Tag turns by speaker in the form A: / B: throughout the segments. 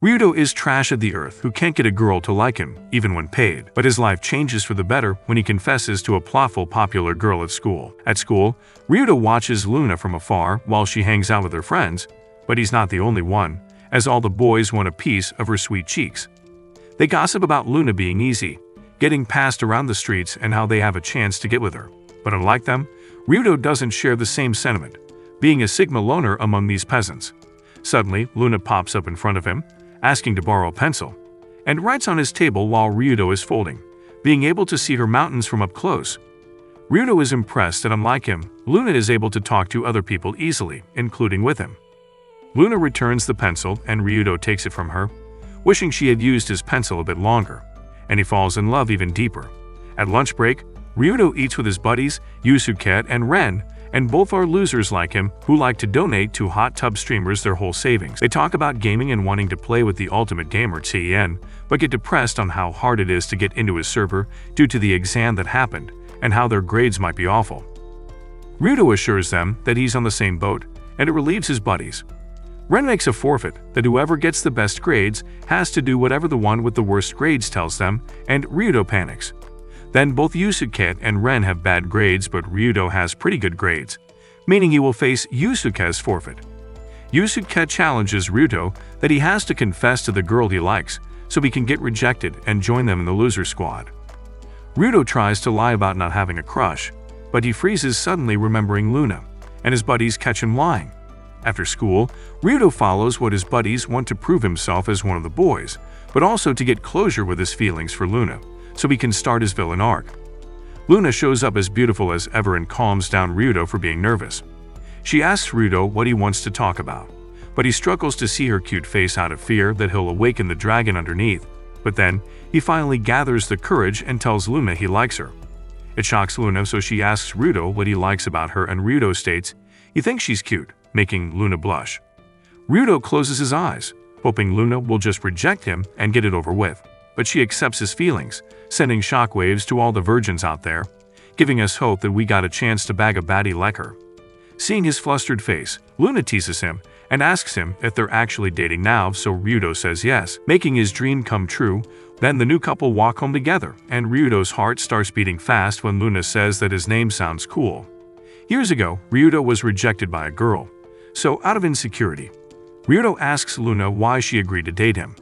A: Ryudo is trash of the earth who can't get a girl to like him, even when paid. But his life changes for the better when he confesses to a plotful popular girl at school. At school, Ryudo watches Luna from afar while she hangs out with her friends, but he's not the only one, as all the boys want a piece of her sweet cheeks. They gossip about Luna being easy, getting passed around the streets, and how they have a chance to get with her. But unlike them, Ryudo doesn't share the same sentiment, being a Sigma loner among these peasants. Suddenly, Luna pops up in front of him, asking to borrow a pencil, and writes on his table while Ryudo is folding, being able to see her mountains from up close. Ryudo is impressed that unlike him, Luna is able to talk to other people easily, including with him. Luna returns the pencil and Ryudo takes it from her, wishing she had used his pencil a bit longer, and he falls in love even deeper. At lunch break, Ryudo eats with his buddies, Yusuke and Ren, and both are losers like him who like to donate to hot tub streamers their whole savings. They talk about gaming and wanting to play with the ultimate gamer TN, but get depressed on how hard it is to get into his server due to the exam that happened and how their grades might be awful. Ryudo assures them that he's on the same boat, and it relieves his buddies. Ren makes a forfeit that whoever gets the best grades has to do whatever the one with the worst grades tells them, and Ryudo panics. Then both Yusuke and Ren have bad grades, but Ryudo has pretty good grades, meaning he will face Yusuke's forfeit. Yusuke challenges Ryudo that he has to confess to the girl he likes so he can get rejected and join them in the loser squad. Ryudo tries to lie about not having a crush, but he freezes suddenly remembering Luna, and his buddies catch him lying. After school, Ryudo follows what his buddies want to prove himself as one of the boys, but also to get closure with his feelings for Luna, so he can start his villain arc. Luna shows up as beautiful as ever and calms down Ryudo for being nervous. She asks Ryudo what he wants to talk about, but he struggles to see her cute face out of fear that he'll awaken the dragon underneath. But then, he finally gathers the courage and tells Luna he likes her. It shocks Luna, so she asks Ryudo what he likes about her, and Ryudo states he thinks she's cute, making Luna blush. Ryudo closes his eyes, hoping Luna will just reject him and get it over with. But she accepts his feelings, sending shockwaves to all the virgins out there, giving us hope that we got a chance to bag a baddie like her. Seeing his flustered face, Luna teases him and asks him if they're actually dating now, so Ryudo says yes, making his dream come true. Then the new couple walk home together, and Ryudo's heart starts beating fast when Luna says that his name sounds cool. Years ago, Ryudo was rejected by a girl, so out of insecurity, Ryudo asks Luna why she agreed to date him.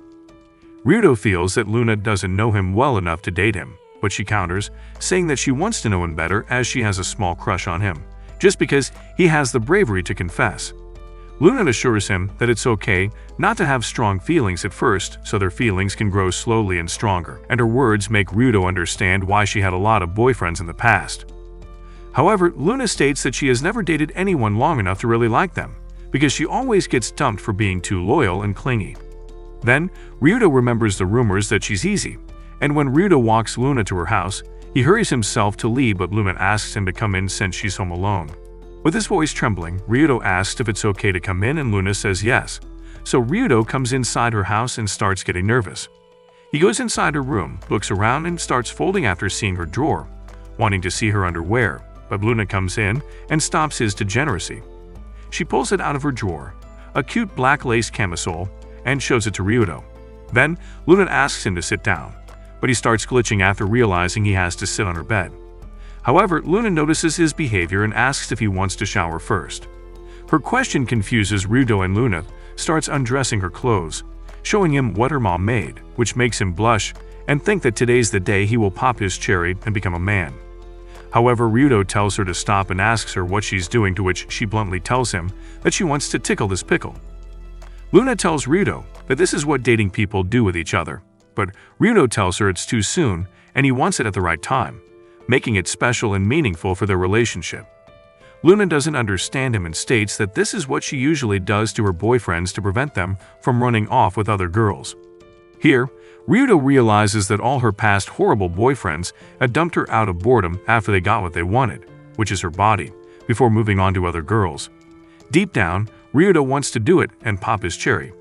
A: Ryudo feels that Luna doesn't know him well enough to date him, but she counters, saying that she wants to know him better as she has a small crush on him, just because he has the bravery to confess. Luna assures him that it's okay not to have strong feelings at first, so their feelings can grow slowly and stronger, and her words make Ryudo understand why she had a lot of boyfriends in the past. However, Luna states that she has never dated anyone long enough to really like them, because she always gets dumped for being too loyal and clingy. Then, Ryudo remembers the rumors that she's easy, and when Ryudo walks Luna to her house, he hurries himself to leave, but Luna asks him to come in since she's home alone. With his voice trembling, Ryudo asks if it's okay to come in, and Luna says yes. So Ryudo comes inside her house and starts getting nervous. He goes inside her room, looks around, and starts folding after seeing her drawer, wanting to see her underwear, but Luna comes in and stops his degeneracy. She pulls it out of her drawer, a cute black lace camisole, and shows it to Ryudo. Then, Luna asks him to sit down, but he starts glitching after realizing he has to sit on her bed. However, Luna notices his behavior and asks if he wants to shower first. Her question confuses Ryudo, and Luna starts undressing her clothes, showing him what her mom made, which makes him blush and think that today's the day he will pop his cherry and become a man. However, Ryudo tells her to stop and asks her what she's doing, to which she bluntly tells him that she wants to tickle this pickle. Luna tells Ryudo that this is what dating people do with each other, but Ryudo tells her it's too soon and he wants it at the right time, making it special and meaningful for their relationship. Luna doesn't understand him and states that this is what she usually does to her boyfriends to prevent them from running off with other girls. Here, Ryudo realizes that all her past horrible boyfriends had dumped her out of boredom after they got what they wanted, which is her body, before moving on to other girls. Deep down, Ryudo wants to do it and pop his cherry,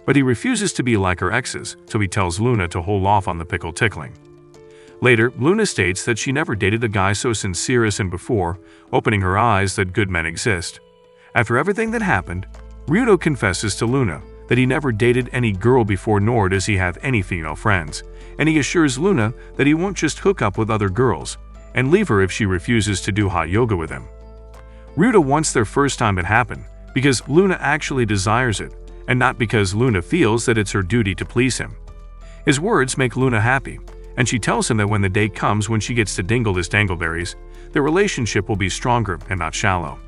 A: but he refuses to be like her exes, so he tells Luna to hold off on the pickle tickling. Later, Luna states that she never dated a guy so sincere as him before, opening her eyes that good men exist. After everything that happened, Ryudo confesses to Luna that he never dated any girl before, nor does he have any female friends, and he assures Luna that he won't just hook up with other girls and leave her if she refuses to do hot yoga with him. Ryudo wants their first time to happen because Luna actually desires it, and not because Luna feels that it's her duty to please him. His words make Luna happy, and she tells him that when the day comes when she gets to dingle his dangleberries, their relationship will be stronger and not shallow.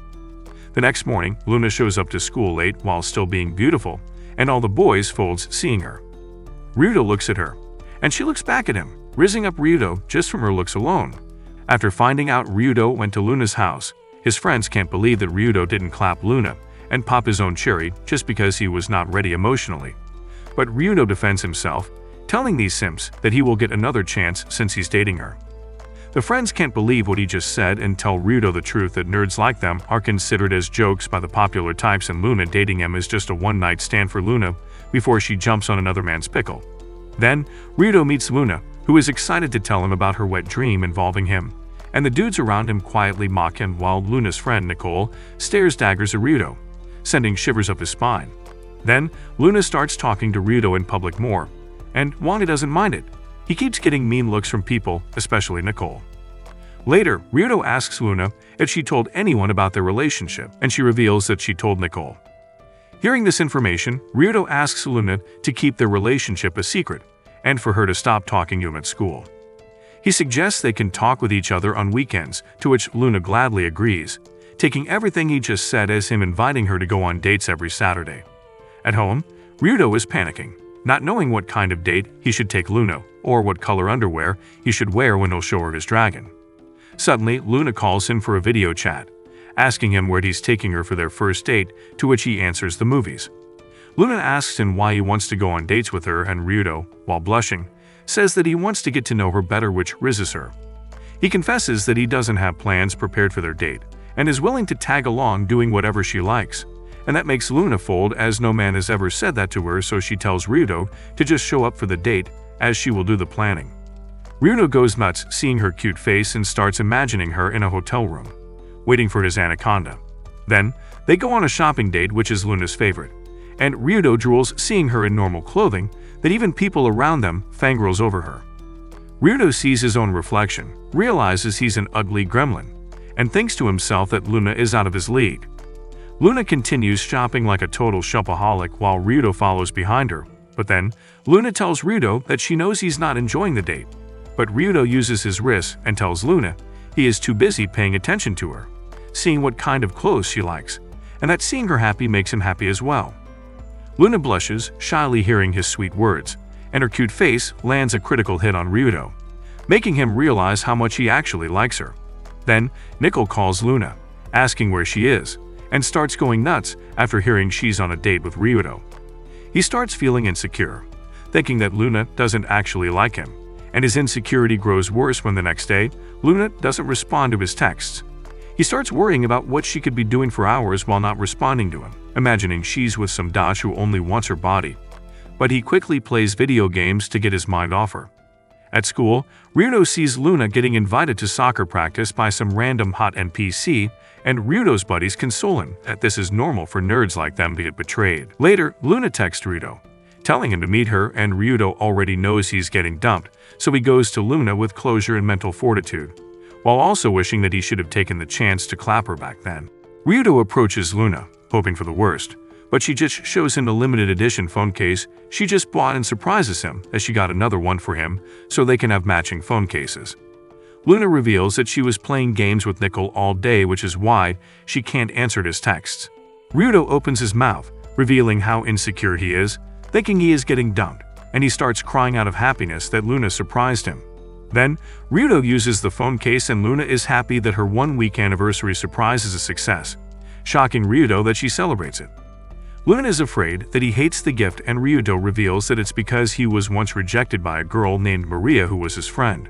A: The next morning, Luna shows up to school late while still being beautiful, and all the boys folds seeing her. Ryudo looks at her, and she looks back at him, rizzing up Ryudo just from her looks alone. After finding out Ryudo went to Luna's house, his friends can't believe that Ryudo didn't clap Luna and pop his own cherry just because he was not ready emotionally. But Ryudo defends himself, telling these simps that he will get another chance since he's dating her. The friends can't believe what he just said and tell Ryudo the truth that nerds like them are considered as jokes by the popular types, and Luna dating him is just a one-night stand for Luna before she jumps on another man's pickle. Then, Ryudo meets Luna, who is excited to tell him about her wet dream involving him, and the dudes around him quietly mock him while Luna's friend Nicole stares daggers at Ryudo, sending shivers up his spine. Then, Luna starts talking to Ryudo in public more, and Wanda doesn't mind it. He keeps getting mean looks from people, especially Nicole. Later, Ryudo asks Luna if she told anyone about their relationship, and she reveals that she told Nicole. Hearing this information, Ryudo asks Luna to keep their relationship a secret, and for her to stop talking to him at school. He suggests they can talk with each other on weekends, to which Luna gladly agrees, taking everything he just said as him inviting her to go on dates every Saturday. At home, Ryudo is panicking, not knowing what kind of date he should take Luna, or what color underwear he should wear when he'll show her his dragon. Suddenly, Luna calls him for a video chat, asking him where he's taking her for their first date, to which he answers the movies. Luna asks him why he wants to go on dates with her, and Ryudo, while blushing, says that he wants to get to know her better, which rizzes her. He confesses that he doesn't have plans prepared for their date, and is willing to tag along doing whatever she likes, and that makes Luna fold, as no man has ever said that to her, so she tells Ryudo to just show up for the date, as she will do the planning. Ryudo goes nuts seeing her cute face and starts imagining her in a hotel room, waiting for his anaconda. Then, they go on a shopping date, which is Luna's favorite, and Ryudo drools seeing her in normal clothing that even people around them fangirls over her. Ryudo sees his own reflection, realizes he's an ugly gremlin, and thinks to himself that Luna is out of his league. Luna continues shopping like a total shopaholic while Ryudo follows behind her, but then Luna tells Ryudo that she knows he's not enjoying the date, but Ryudo uses his wrist and tells Luna he is too busy paying attention to her, seeing what kind of clothes she likes, and that seeing her happy makes him happy as well. Luna blushes, shyly hearing his sweet words, and her cute face lands a critical hit on Ryudo, making him realize how much he actually likes her. Then, Nicole calls Luna, asking where she is, and starts going nuts after hearing she's on a date with Ryudo. He starts feeling insecure, thinking that Luna doesn't actually like him, and his insecurity grows worse when the next day, Luna doesn't respond to his texts. He starts worrying about what she could be doing for hours while not responding to him, imagining she's with some dash who only wants her body. But he quickly plays video games to get his mind off her. At school, Ryudo sees Luna getting invited to soccer practice by some random hot NPC, and Ryudo's buddies console him that this is normal for nerds like them to get betrayed. Later, Luna texts Ryudo, telling him to meet her, and Ryudo already knows he's getting dumped, so he goes to Luna with closure and mental fortitude, while also wishing that he should have taken the chance to clap her back then. Ryudo approaches Luna, hoping for the worst, but she just shows him the limited edition phone case she just bought and surprises him that she got another one for him so they can have matching phone cases. Luna reveals that she was playing games with Nicole all day, which is why she can't answer his texts. Ryudo opens his mouth, revealing how insecure he is, thinking he is getting dumped, and he starts crying out of happiness that Luna surprised him. Then, Ryudo uses the phone case and Luna is happy that her 1-week anniversary surprise is a success, shocking Ryudo that she celebrates it. Luna is afraid that he hates the gift, and Ryudo reveals that it's because he was once rejected by a girl named Maria who was his friend.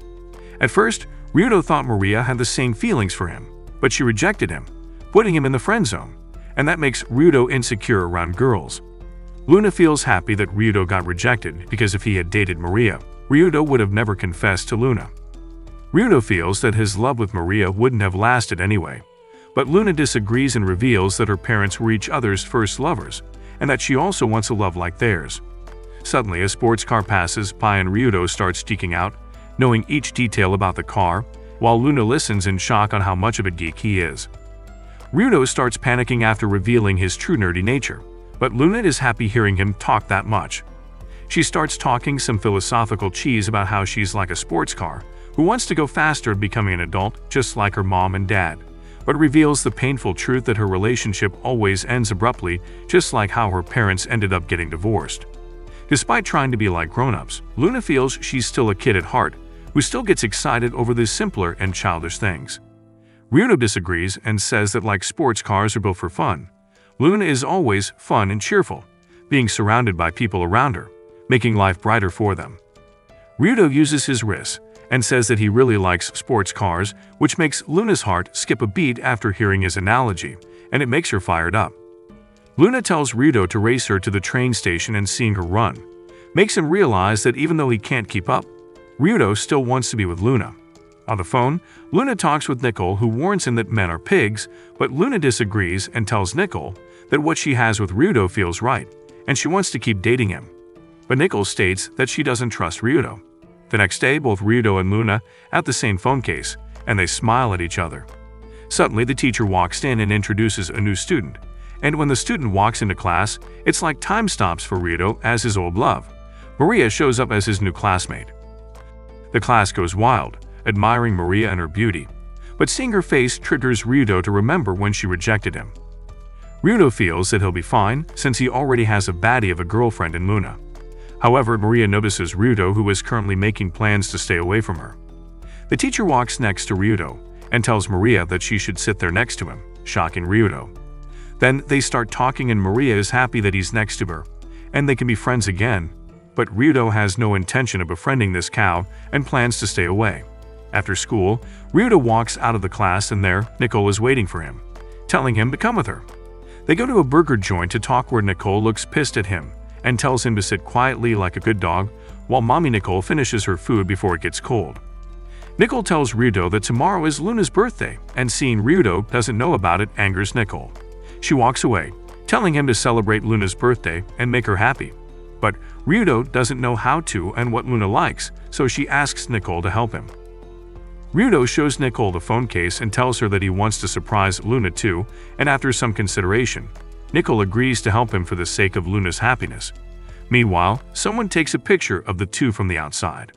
A: At first, Ryudo thought Maria had the same feelings for him, but she rejected him, putting him in the friend zone, and that makes Ryudo insecure around girls. Luna feels happy that Ryudo got rejected because if he had dated Maria, Ryudo would have never confessed to Luna. Ryudo feels that his love with Maria wouldn't have lasted anyway, but Luna disagrees and reveals that her parents were each other's first lovers, and that she also wants a love like theirs. Suddenly, a sports car passes by and Ryudo starts geeking out, knowing each detail about the car, while Luna listens in shock on how much of a geek he is. Ryudo starts panicking after revealing his true nerdy nature, but Luna is happy hearing him talk that much. She starts talking some philosophical cheese about how she's like a sports car, who wants to go faster at becoming an adult just like her mom and dad, but reveals the painful truth that her relationship always ends abruptly, just like how her parents ended up getting divorced. Despite trying to be like grown-ups, Luna feels she's still a kid at heart, who still gets excited over the simpler and childish things. Ryudo disagrees and says that like sports cars are built for fun, Luna is always fun and cheerful, being surrounded by people around her, making life brighter for them. Ryudo uses his wrist and says that he really likes sports cars, which makes Luna's heart skip a beat after hearing his analogy, and it makes her fired up. Luna tells Ryudo to race her to the train station, and seeing her run makes him realize that even though he can't keep up, Ryudo still wants to be with Luna. On the phone, Luna talks with Nicole, who warns him that men are pigs, but Luna disagrees and tells Nicole that what she has with Ryudo feels right, and she wants to keep dating him. But Nicole states that she doesn't trust Ryudo. The next day, both Ryudo and Luna have the same phone case, and they smile at each other. Suddenly, the teacher walks in and introduces a new student, and when the student walks into class, it's like time stops for Ryudo as his old love. Maria shows up as his new classmate. The class goes wild, admiring Maria and her beauty, but seeing her face triggers Ryudo to remember when she rejected him. Ryudo feels that he'll be fine since he already has a baddie of a girlfriend in Luna. However, Maria notices Ryudo, who is currently making plans to stay away from her. The teacher walks next to Ryudo and tells Maria that she should sit there next to him, shocking Ryudo. Then they start talking and Maria is happy that he's next to her, and they can be friends again, but Ryudo has no intention of befriending this cow and plans to stay away. After school, Ryudo walks out of the class and there, Nicole is waiting for him, telling him to come with her. They go to a burger joint to talk where Nicole looks pissed at him and tells him to sit quietly like a good dog while mommy Nicole finishes her food before it gets cold. Nicole tells Ryudo that tomorrow is Luna's birthday, and seeing Ryudo doesn't know about it angers Nicole. She walks away, telling him to celebrate Luna's birthday and make her happy. But Ryudo doesn't know how to and what Luna likes, so she asks Nicole to help him. Ryudo shows Nicole the phone case and tells her that he wants to surprise Luna too, and after some consideration, Nicole agrees to help him for the sake of Luna's happiness. Meanwhile, someone takes a picture of the two from the outside.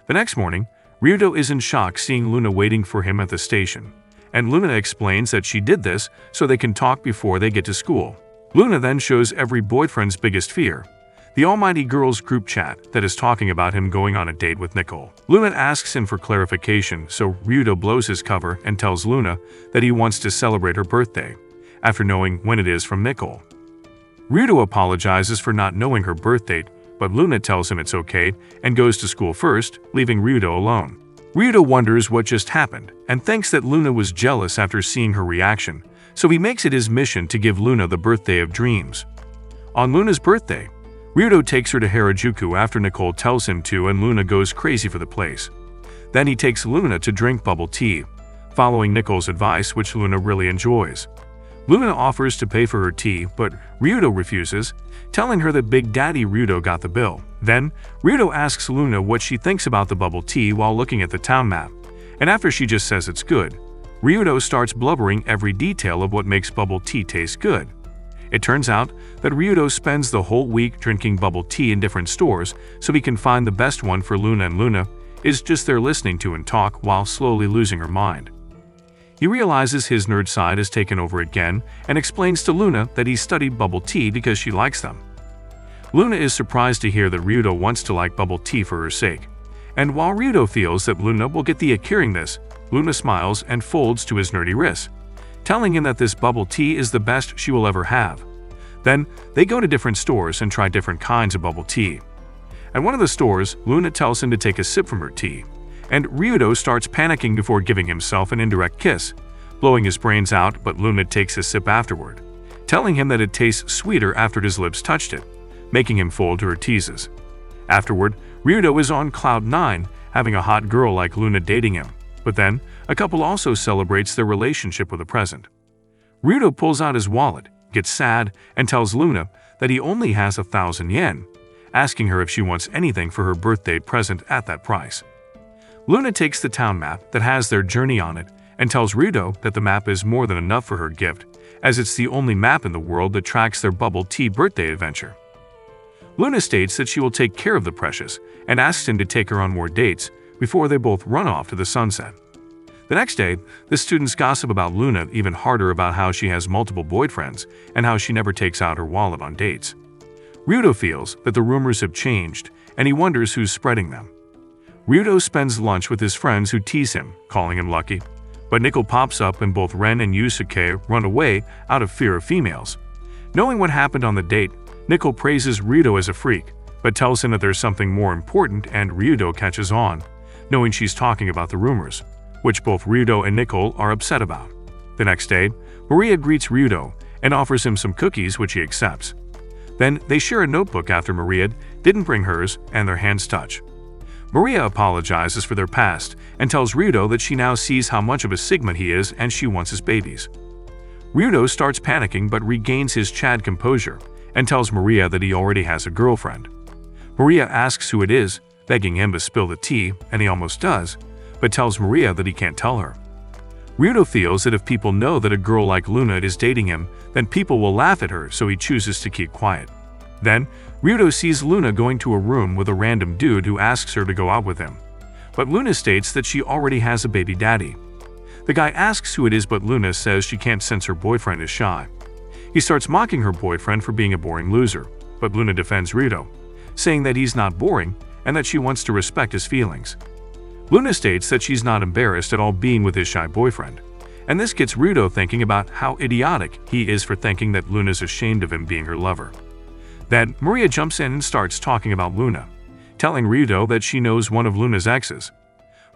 A: The next morning, Ryudo is in shock seeing Luna waiting for him at the station, and Luna explains that she did this so they can talk before they get to school. Luna then shows every boyfriend's biggest fear, the Almighty Girls group chat that is talking about him going on a date with Nicole. Luna asks him for clarification, so Ryudo blows his cover and tells Luna that he wants to celebrate her birthday, after knowing when it is from Nicole. Ryudo apologizes for not knowing her birth date, but Luna tells him it's okay and goes to school first, leaving Ryudo alone. Ryudo wonders what just happened and thinks that Luna was jealous after seeing her reaction, so he makes it his mission to give Luna the birthday of dreams. On Luna's birthday, Ryudo takes her to Harajuku after Nicole tells him to, and Luna goes crazy for the place. Then he takes Luna to drink bubble tea, following Nicole's advice, which Luna really enjoys. Luna offers to pay for her tea, but Ryudo refuses, telling her that Big Daddy Ryudo got the bill. Then, Ryudo asks Luna what she thinks about the bubble tea while looking at the town map, and after she just says it's good, Ryudo starts blubbering every detail of what makes bubble tea taste good. It turns out that Ryudo spends the whole week drinking bubble tea in different stores so he can find the best one for Luna, and Luna is just there listening to him talk while slowly losing her mind. He realizes his nerd side has taken over again and explains to Luna that he studied bubble tea because she likes them. Luna is surprised to hear that Ryudo wants to like bubble tea for her sake, and while Ryudo feels that Luna will get the ick hearing this, Luna smiles and folds to his nerdy wrist, telling him that this bubble tea is the best she will ever have. Then, they go to different stores and try different kinds of bubble tea. At one of the stores, Luna tells him to take a sip from her tea, and Ryudo starts panicking before giving himself an indirect kiss, blowing his brains out, but Luna takes a sip afterward, telling him that it tastes sweeter after his lips touched it, making him fold to her teases. Afterward, Ryudo is on cloud 9, having a hot girl like Luna dating him, but then, a couple also celebrates their relationship with a present. Ryudo pulls out his wallet, gets sad, and tells Luna that he only has 1,000 yen, asking her if she wants anything for her birthday present at that price. Luna takes the town map that has their journey on it and tells Ryudo that the map is more than enough for her gift, as it's the only map in the world that tracks their bubble tea birthday adventure. Luna states that she will take care of the precious and asks him to take her on more dates before they both run off to the sunset. The next day, the students gossip about Luna even harder about how she has multiple boyfriends and how she never takes out her wallet on dates. Ryudo feels that the rumors have changed and he wonders who's spreading them. Ryudo spends lunch with his friends who tease him, calling him lucky, but Nickel pops up and both Ren and Yusuke run away out of fear of females. Knowing what happened on the date, Nickel praises Ryudo as a freak, but tells him that there's something more important, and Ryudo catches on, knowing she's talking about the rumors, which both Ryudo and Nickel are upset about. The next day, Maria greets Ryudo and offers him some cookies, which he accepts. Then they share a notebook after Maria didn't bring hers, and their hands touch. Maria apologizes for their past and tells Ryudo that she now sees how much of a Sigma he is and she wants his babies. Ryudo starts panicking but regains his Chad composure and tells Maria that he already has a girlfriend. Maria asks who it is, begging him to spill the tea, and he almost does, but tells Maria that he can't tell her. Ryudo feels that if people know that a girl like Luna is dating him, then people will laugh at her, so he chooses to keep quiet. Then, Ryudo sees Luna going to a room with a random dude who asks her to go out with him. But Luna states that she already has a baby daddy. The guy asks who it is, but Luna says she can't since her boyfriend is shy. He starts mocking her boyfriend for being a boring loser, but Luna defends Ryudo, saying that he's not boring and that she wants to respect his feelings. Luna states that she's not embarrassed at all being with his shy boyfriend, and this gets Ryudo thinking about how idiotic he is for thinking that Luna's ashamed of him being her lover. Then Maria jumps in and starts talking about Luna, telling Ryudo that she knows one of Luna's exes.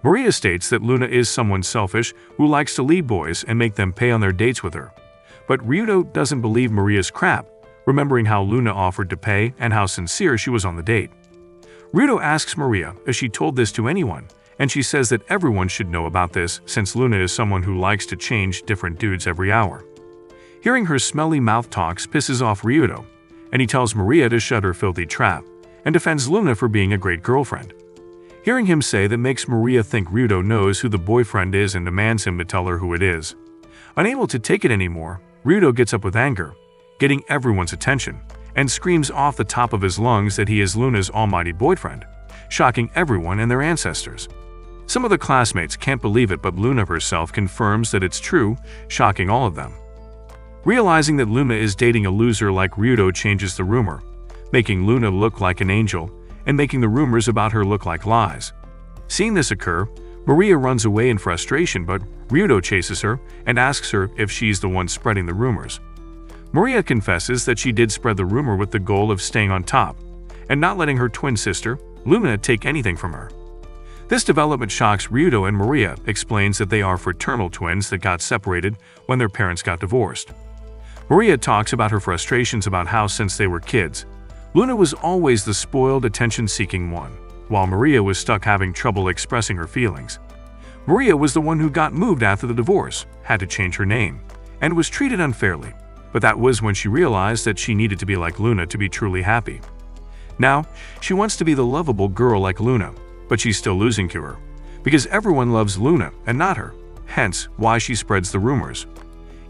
A: Maria states that Luna is someone selfish who likes to lead boys and make them pay on their dates with her. But Ryudo doesn't believe Maria's crap, remembering how Luna offered to pay and how sincere she was on the date. Ryudo asks Maria if she told this to anyone, and she says that everyone should know about this since Luna is someone who likes to change different dudes every hour. Hearing her smelly mouth talks pisses off Ryudo, and he tells Maria to shut her filthy trap, and defends Luna for being a great girlfriend. Hearing him say that makes Maria think Ryudo knows who the boyfriend is and demands him to tell her who it is. Unable to take it anymore, Ryudo gets up with anger, getting everyone's attention, and screams off the top of his lungs that he is Luna's almighty boyfriend, shocking everyone and their ancestors. Some of the classmates can't believe it, but Luna herself confirms that it's true, shocking all of them. Realizing that Luna is dating a loser like Ryudo changes the rumor, making Luna look like an angel and making the rumors about her look like lies. Seeing this occur, Maria runs away in frustration, but Ryudo chases her and asks her if she's the one spreading the rumors. Maria confesses that she did spread the rumor with the goal of staying on top and not letting her twin sister, Luna, take anything from her. This development shocks Ryudo, and Maria explains that they are fraternal twins that got separated when their parents got divorced. Maria talks about her frustrations about how since they were kids, Luna was always the spoiled, attention-seeking one, while Maria was stuck having trouble expressing her feelings. Maria was the one who got moved after the divorce, had to change her name, and was treated unfairly, but that was when she realized that she needed to be like Luna to be truly happy. Now, she wants to be the lovable girl like Luna, but she's still losing to her, because everyone loves Luna and not her, hence why she spreads the rumors.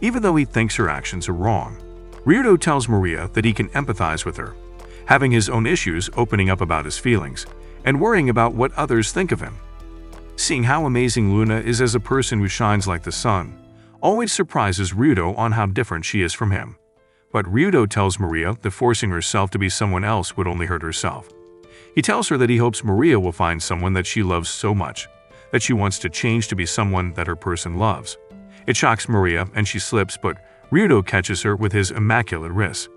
A: Even though he thinks her actions are wrong, Ryudo tells Maria that he can empathize with her, having his own issues, opening up about his feelings, and worrying about what others think of him. Seeing how amazing Luna is as a person who shines like the sun always surprises Ryudo on how different she is from him. But Ryudo tells Maria that forcing herself to be someone else would only hurt herself. He tells her that he hopes Maria will find someone that she loves so much that she wants to change to be someone that her person loves. It shocks Maria and she slips, but Ryudo catches her with his immaculate wrist.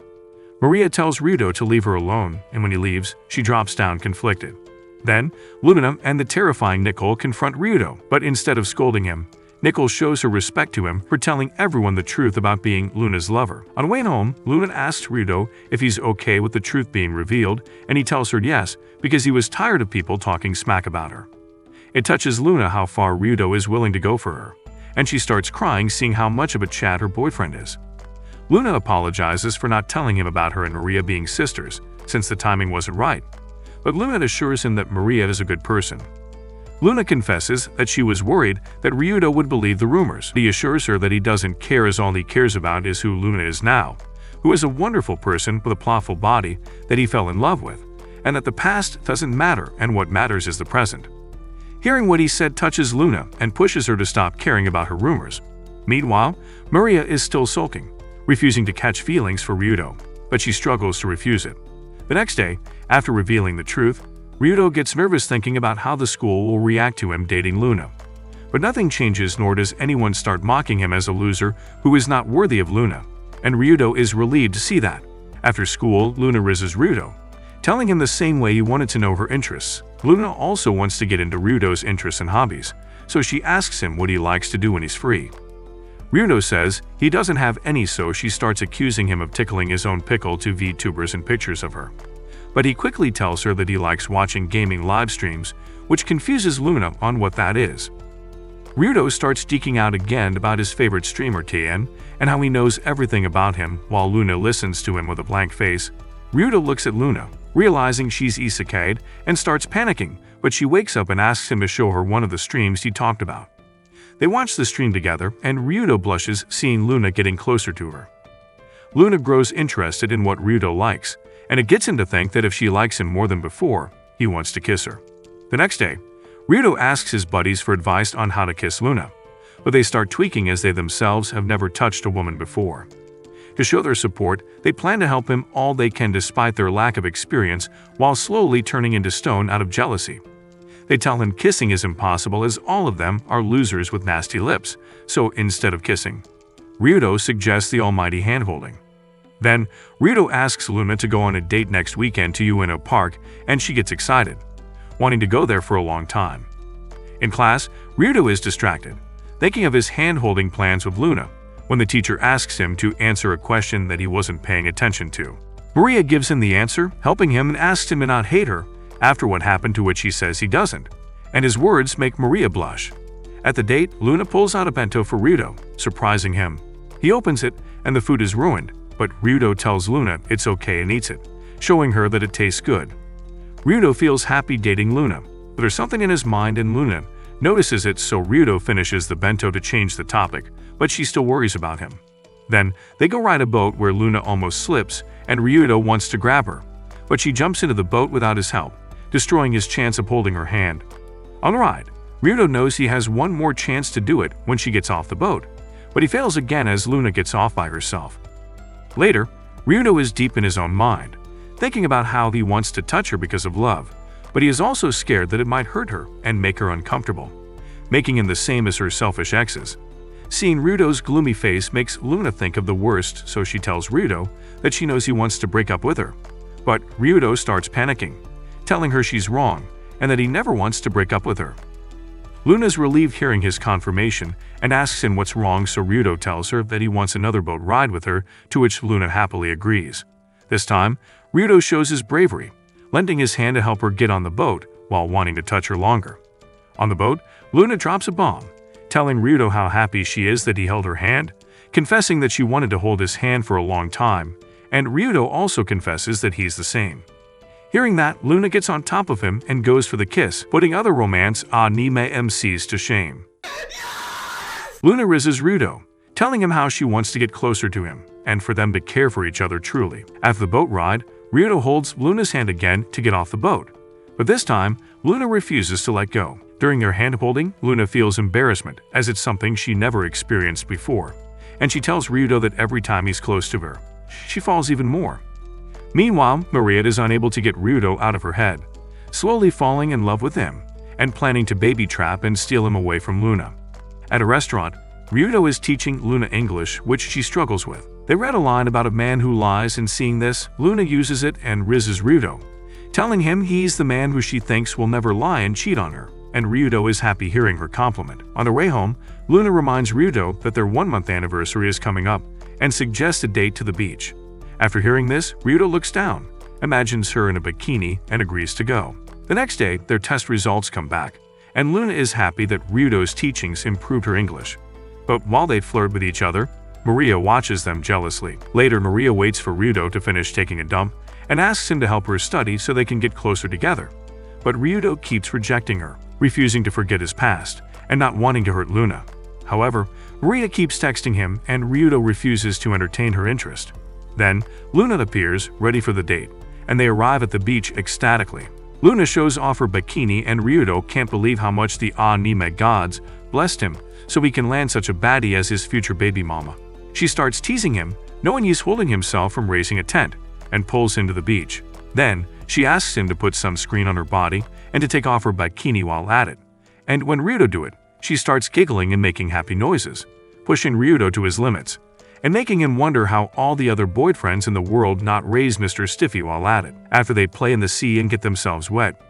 A: Maria tells Ryudo to leave her alone, and when he leaves, she drops down conflicted. Then, Luna and the terrifying Nicole confront Ryudo, but instead of scolding him, Nicole shows her respect to him for telling everyone the truth about being Luna's lover. On the way home, Luna asks Ryudo if he's okay with the truth being revealed, and he tells her yes, because he was tired of people talking smack about her. It touches Luna how far Ryudo is willing to go for her, and she starts crying seeing how much of a Chad her boyfriend is. Luna apologizes for not telling him about her and Maria being sisters, since the timing wasn't right. But Luna assures him that Maria is a good person. Luna confesses that she was worried that Ryudo would believe the rumors. He assures her that he doesn't care, as all he cares about is who Luna is now, who is a wonderful person with a playful body that he fell in love with, and that the past doesn't matter and what matters is the present. Hearing what he said touches Luna and pushes her to stop caring about her rumors. Meanwhile, Maria is still sulking, refusing to catch feelings for Ryudo, but she struggles to refuse it. The next day, after revealing the truth, Ryudo gets nervous thinking about how the school will react to him dating Luna. But nothing changes, nor does anyone start mocking him as a loser who is not worthy of Luna, and Ryudo is relieved to see that. After school, Luna rizzes Ryudo, telling him the same way he wanted to know her interests. Luna also wants to get into Ryudo's interests and hobbies, so she asks him what he likes to do when he's free. Ryudo says he doesn't have any, so she starts accusing him of tickling his own pickle to VTubers and pictures of her. But he quickly tells her that he likes watching gaming live streams, which confuses Luna on what that is. Ryudo starts geeking out again about his favorite streamer TN and how he knows everything about him, while Luna listens to him with a blank face. Ryudo looks at Luna, realizing she's isekai'd, and starts panicking, but she wakes up and asks him to show her one of the streams he talked about. They watch the stream together, and Ryudo blushes seeing Luna getting closer to her. Luna grows interested in what Ryudo likes, and it gets him to think that if she likes him more than before, he wants to kiss her. The next day, Ryudo asks his buddies for advice on how to kiss Luna, but they start tweaking as they themselves have never touched a woman before. To show their support, they plan to help him all they can despite their lack of experience, while slowly turning into stone out of jealousy. They tell him kissing is impossible as all of them are losers with nasty lips, so instead of kissing, Ryudo suggests the almighty handholding. Then, Ryudo asks Luna to go on a date next weekend to Ueno Park, and she gets excited, wanting to go there for a long time. In class, Ryudo is distracted, thinking of his hand-holding plans with Luna, when the teacher asks him to answer a question that he wasn't paying attention to. Maria gives him the answer, helping him, and asks him to not hate her, after what happened, to which he says he doesn't, and his words make Maria blush. At the date, Luna pulls out a bento for Ryudo, surprising him. He opens it, and the food is ruined, but Ryudo tells Luna it's okay and eats it, showing her that it tastes good. Ryudo feels happy dating Luna, but there's something in his mind, and Luna notices it, so Ryudo finishes the bento to change the topic, but she still worries about him. Then, they go ride a boat where Luna almost slips, and Ryudo wants to grab her, but she jumps into the boat without his help, destroying his chance of holding her hand. On the ride, Ryudo knows he has one more chance to do it when she gets off the boat, but he fails again as Luna gets off by herself. Later, Ryudo is deep in his own mind, thinking about how he wants to touch her because of love, but he is also scared that it might hurt her and make her uncomfortable, making him the same as her selfish exes. Seeing Ryudo's gloomy face makes Luna think of the worst, so she tells Ryudo that she knows he wants to break up with her. But Ryudo starts panicking, telling her she's wrong and that he never wants to break up with her. Luna's relieved hearing his confirmation and asks him what's wrong, so Ryudo tells her that he wants another boat ride with her, to which Luna happily agrees. This time, Ryudo shows his bravery, lending his hand to help her get on the boat while wanting to touch her longer. On the boat, Luna drops a bomb, telling Ryudo how happy she is that he held her hand, confessing that she wanted to hold his hand for a long time, and Ryudo also confesses that he's the same. Hearing that, Luna gets on top of him and goes for the kiss, putting other romance anime MCs to shame. Luna rizzes Ryudo, telling him how she wants to get closer to him, and for them to care for each other truly. After the boat ride, Ryudo holds Luna's hand again to get off the boat, but this time, Luna refuses to let go. During their hand-holding, Luna feels embarrassment, as it's something she never experienced before, and she tells Ryudo that every time he's close to her, she falls even more. Meanwhile, Maria is unable to get Ryudo out of her head, slowly falling in love with him, and planning to baby trap and steal him away from Luna. At a restaurant, Ryudo is teaching Luna English, which she struggles with. They read a line about a man who lies, and seeing this, Luna uses it and rizzes Ryudo, telling him he's the man who she thinks will never lie and cheat on her, and Ryudo is happy hearing her compliment. On their way home, Luna reminds Ryudo that their 1-month anniversary is coming up and suggests a date to the beach. After hearing this, Ryudo looks down, imagines her in a bikini, and agrees to go. The next day, their test results come back, and Luna is happy that Ryudo's teachings improved her English. But while they flirt with each other, Maria watches them jealously. Later, Maria waits for Ryudo to finish taking a dump and asks him to help her study so they can get closer together. But Ryudo keeps rejecting her, refusing to forget his past and not wanting to hurt Luna. However, Maria keeps texting him and Ryudo refuses to entertain her interest. Then, Luna appears, ready for the date, and they arrive at the beach ecstatically. Luna shows off her bikini and Ryudo can't believe how much the anime gods blessed him so he can land such a baddie as his future baby mama. She starts teasing him, knowing he's holding himself from raising a tent, and pulls him to the beach. Then, she asks him to put sunscreen on her body and to take off her bikini while at it. And when Ryudo do it, she starts giggling and making happy noises, pushing Ryudo to his limits, and making him wonder how all the other boyfriends in the world not raise Mr. Stiffy while at it. After they play in the sea and get themselves wet,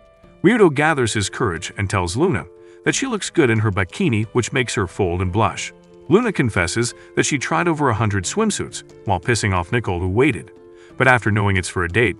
A: Ryudo gathers his courage and tells Luna that she looks good in her bikini, which makes her fold and blush. Luna confesses that she tried over 100 swimsuits while pissing off Nicole, who waited. But after knowing it's for a date,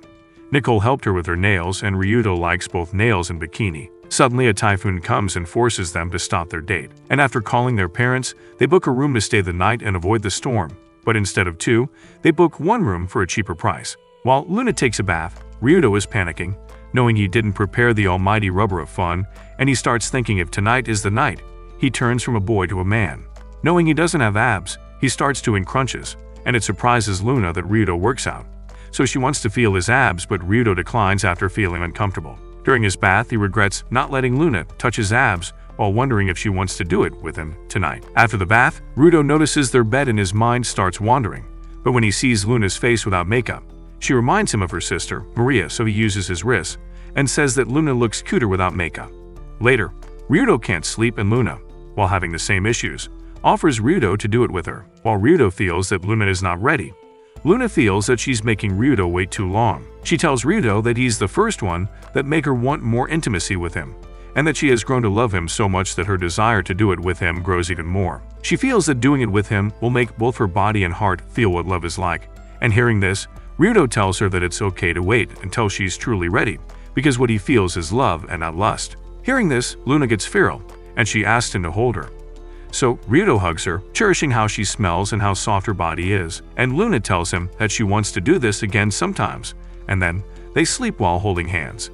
A: Nicole helped her with her nails and Ryudo likes both nails and bikini. Suddenly, a typhoon comes and forces them to stop their date. And after calling their parents, they book a room to stay the night and avoid the storm. But instead of 2, they book 1 room for a cheaper price. While Luna takes a bath, Ryudo is panicking, knowing he didn't prepare the almighty rubber of fun, and he starts thinking if tonight is the night, he turns from a boy to a man. Knowing he doesn't have abs, he starts doing crunches, and it surprises Luna that Ryudo works out. So she wants to feel his abs, but Ryudo declines after feeling uncomfortable. During his bath, he regrets not letting Luna touch his abs while wondering if she wants to do it with him tonight. After the bath, Ryudo notices their bed and his mind starts wandering. But when he sees Luna's face without makeup, she reminds him of her sister, Maria, so he uses his wrist and says that Luna looks cuter without makeup. Later, Ryudo can't sleep and Luna, while having the same issues, offers Ryudo to do it with her. While Ryudo feels that Luna is not ready, Luna feels that she's making Ryudo wait too long. She tells Ryudo that he's the first one that make her want more intimacy with him, and that she has grown to love him so much that her desire to do it with him grows even more. She feels that doing it with him will make both her body and heart feel what love is like. And hearing this, Ryudo tells her that it's okay to wait until she's truly ready, because what he feels is love and not lust. Hearing this, Luna gets feral, and she asks him to hold her. So Ryudo hugs her, cherishing how she smells and how soft her body is, and Luna tells him that she wants to do this again sometimes, and then they sleep while holding hands.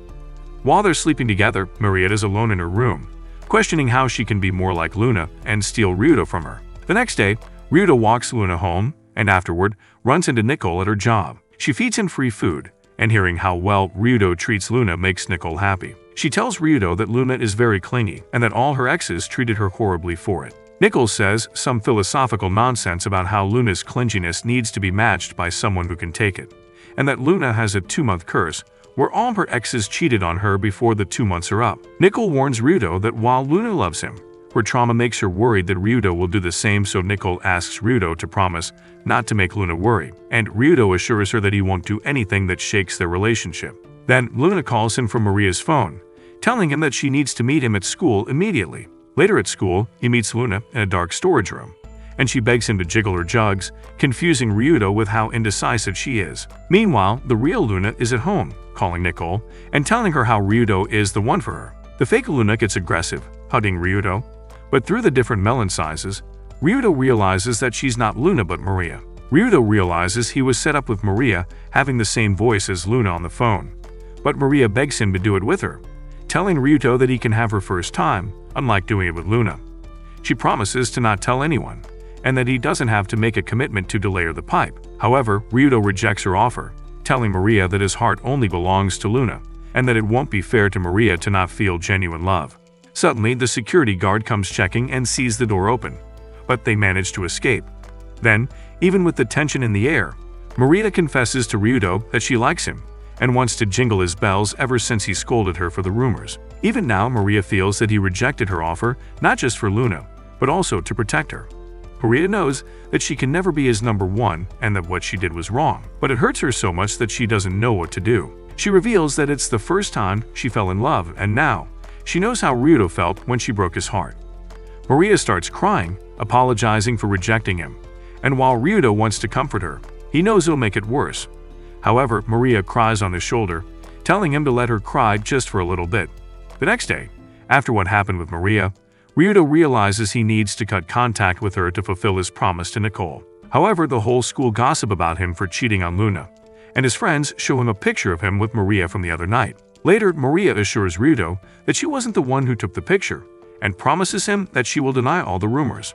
A: While they're sleeping together, Maria is alone in her room, questioning how she can be more like Luna and steal Ryudo from her. The next day, Ryudo walks Luna home, and afterward, runs into Nicole at her job. She feeds him free food, and hearing how well Ryudo treats Luna makes Nicole happy. She tells Ryudo that Luna is very clingy, and that all her exes treated her horribly for it. Nicole says some philosophical nonsense about how Luna's clinginess needs to be matched by someone who can take it, and that Luna has a 2-month curse where all her exes cheated on her before the 2 months are up. Nicole warns Ryudo that while Luna loves him, her trauma makes her worried that Ryudo will do the same, so Nicole asks Ryudo to promise not to make Luna worry, and Ryudo assures her that he won't do anything that shakes their relationship. Then Luna calls him from Maria's phone, telling him that she needs to meet him at school immediately. Later at school, he meets Luna in a dark storage room, and she begs him to jiggle her jugs, confusing Ryudo with how indecisive she is. Meanwhile, the real Luna is at home, calling Nicole and telling her how Ryudo is the one for her. The fake Luna gets aggressive, hugging Ryudo, but through the different melon sizes, Ryudo realizes that she's not Luna but Maria. Ryudo realizes he was set up with Maria having the same voice as Luna on the phone, but Maria begs him to do it with her, telling Ryudo that he can have her first time, unlike doing it with Luna. She promises to not tell anyone, and that he doesn't have to make a commitment to delay her the pipe. However, Ryudo rejects her offer, telling Maria that his heart only belongs to Luna, and that it won't be fair to Maria to not feel genuine love. Suddenly, the security guard comes checking and sees the door open, but they manage to escape. Then, even with the tension in the air, Maria confesses to Ryudo that she likes him, and wants to jingle his bells ever since he scolded her for the rumors. Even now, Maria feels that he rejected her offer, not just for Luna, but also to protect her. Maria knows that she can never be his number one and that what she did was wrong, but it hurts her so much that she doesn't know what to do. She reveals that it's the first time she fell in love, and now she knows how Ryudo felt when she broke his heart. Maria starts crying, apologizing for rejecting him, and while Ryudo wants to comfort her, he knows it'll make it worse. However, Maria cries on his shoulder, telling him to let her cry just for a little bit. The next day, after what happened with Maria, Ryudo realizes he needs to cut contact with her to fulfill his promise to Nicole. However, the whole school gossip about him for cheating on Luna, and his friends show him a picture of him with Maria from the other night. Later, Maria assures Ryudo that she wasn't the one who took the picture, and promises him that she will deny all the rumors.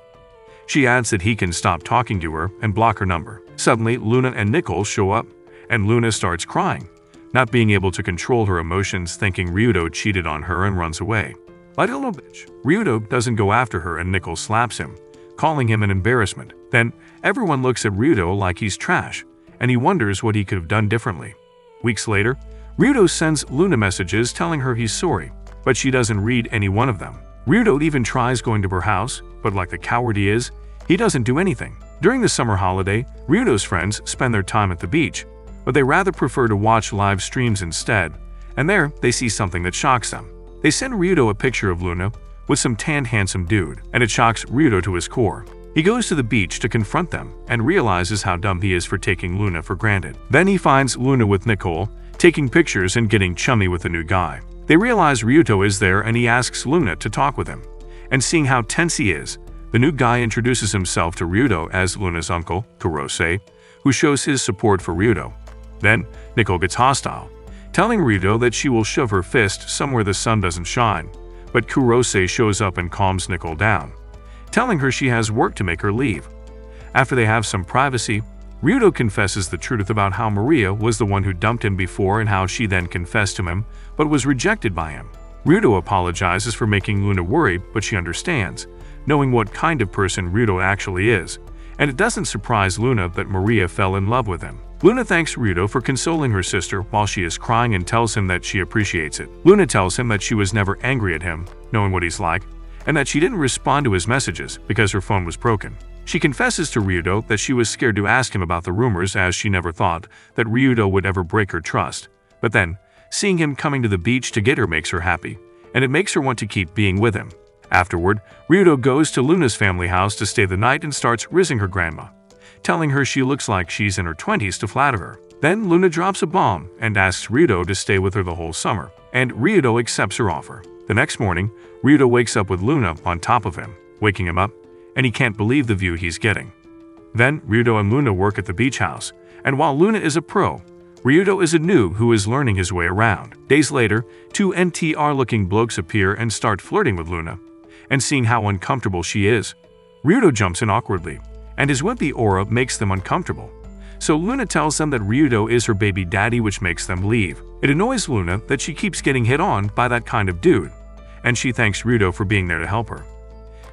A: She adds that he can stop talking to her and block her number. Suddenly, Luna and Nicole show up, and Luna starts crying, not being able to control her emotions, thinking Ryudo cheated on her, and runs away. Like a little bitch, Ryudo doesn't go after her and Nicole slaps him, calling him an embarrassment. Then, everyone looks at Ryudo like he's trash, and he wonders what he could have done differently. Weeks later, Ryudo sends Luna messages telling her he's sorry, but she doesn't read any one of them. Ryudo even tries going to her house, but like the coward he is, he doesn't do anything. During the summer holiday, Ryudo's friends spend their time at the beach, but they rather prefer to watch live streams instead, and there they see something that shocks them. They send Ryudo a picture of Luna with some tanned handsome dude, and it shocks Ryudo to his core. He goes to the beach to confront them and realizes how dumb he is for taking Luna for granted. Then he finds Luna with Nicole, taking pictures and getting chummy with a new guy. They realize Ryudo is there and he asks Luna to talk with him. And seeing how tense he is, the new guy introduces himself to Ryudo as Luna's uncle, Kurose, who shows his support for Ryudo. Then, Nicole gets hostile, telling Ryudo that she will shove her fist somewhere the sun doesn't shine. But Kurose shows up and calms Nicole down, telling her she has work to make her leave. After they have some privacy, Ryudo confesses the truth about how Maria was the one who dumped him before and how she then confessed to him but was rejected by him. Ryudo apologizes for making Luna worry, but she understands, knowing what kind of person Ryudo actually is, and it doesn't surprise Luna that Maria fell in love with him. Luna thanks Ryudo for consoling her sister while she is crying and tells him that she appreciates it. Luna tells him that she was never angry at him, knowing what he's like, and that she didn't respond to his messages because her phone was broken. She confesses to Ryudo that she was scared to ask him about the rumors as she never thought that Ryudo would ever break her trust. But then, seeing him coming to the beach to get her makes her happy, and it makes her want to keep being with him. Afterward, Ryudo goes to Luna's family house to stay the night and starts rizzing her grandma, telling her she looks like she's in her 20s to flatter her. Then Luna drops a bomb and asks Ryudo to stay with her the whole summer, and Ryudo accepts her offer. The next morning, Ryudo wakes up with Luna on top of him, waking him up, and he can't believe the view he's getting. Then, Ryudo and Luna work at the beach house, and while Luna is a pro, Ryudo is a noob who is learning his way around. Days later, two NTR-looking blokes appear and start flirting with Luna, and seeing how uncomfortable she is, Ryudo jumps in awkwardly, and his wimpy aura makes them uncomfortable. So Luna tells them that Ryudo is her baby daddy, which makes them leave. It annoys Luna that she keeps getting hit on by that kind of dude, and she thanks Ryudo for being there to help her.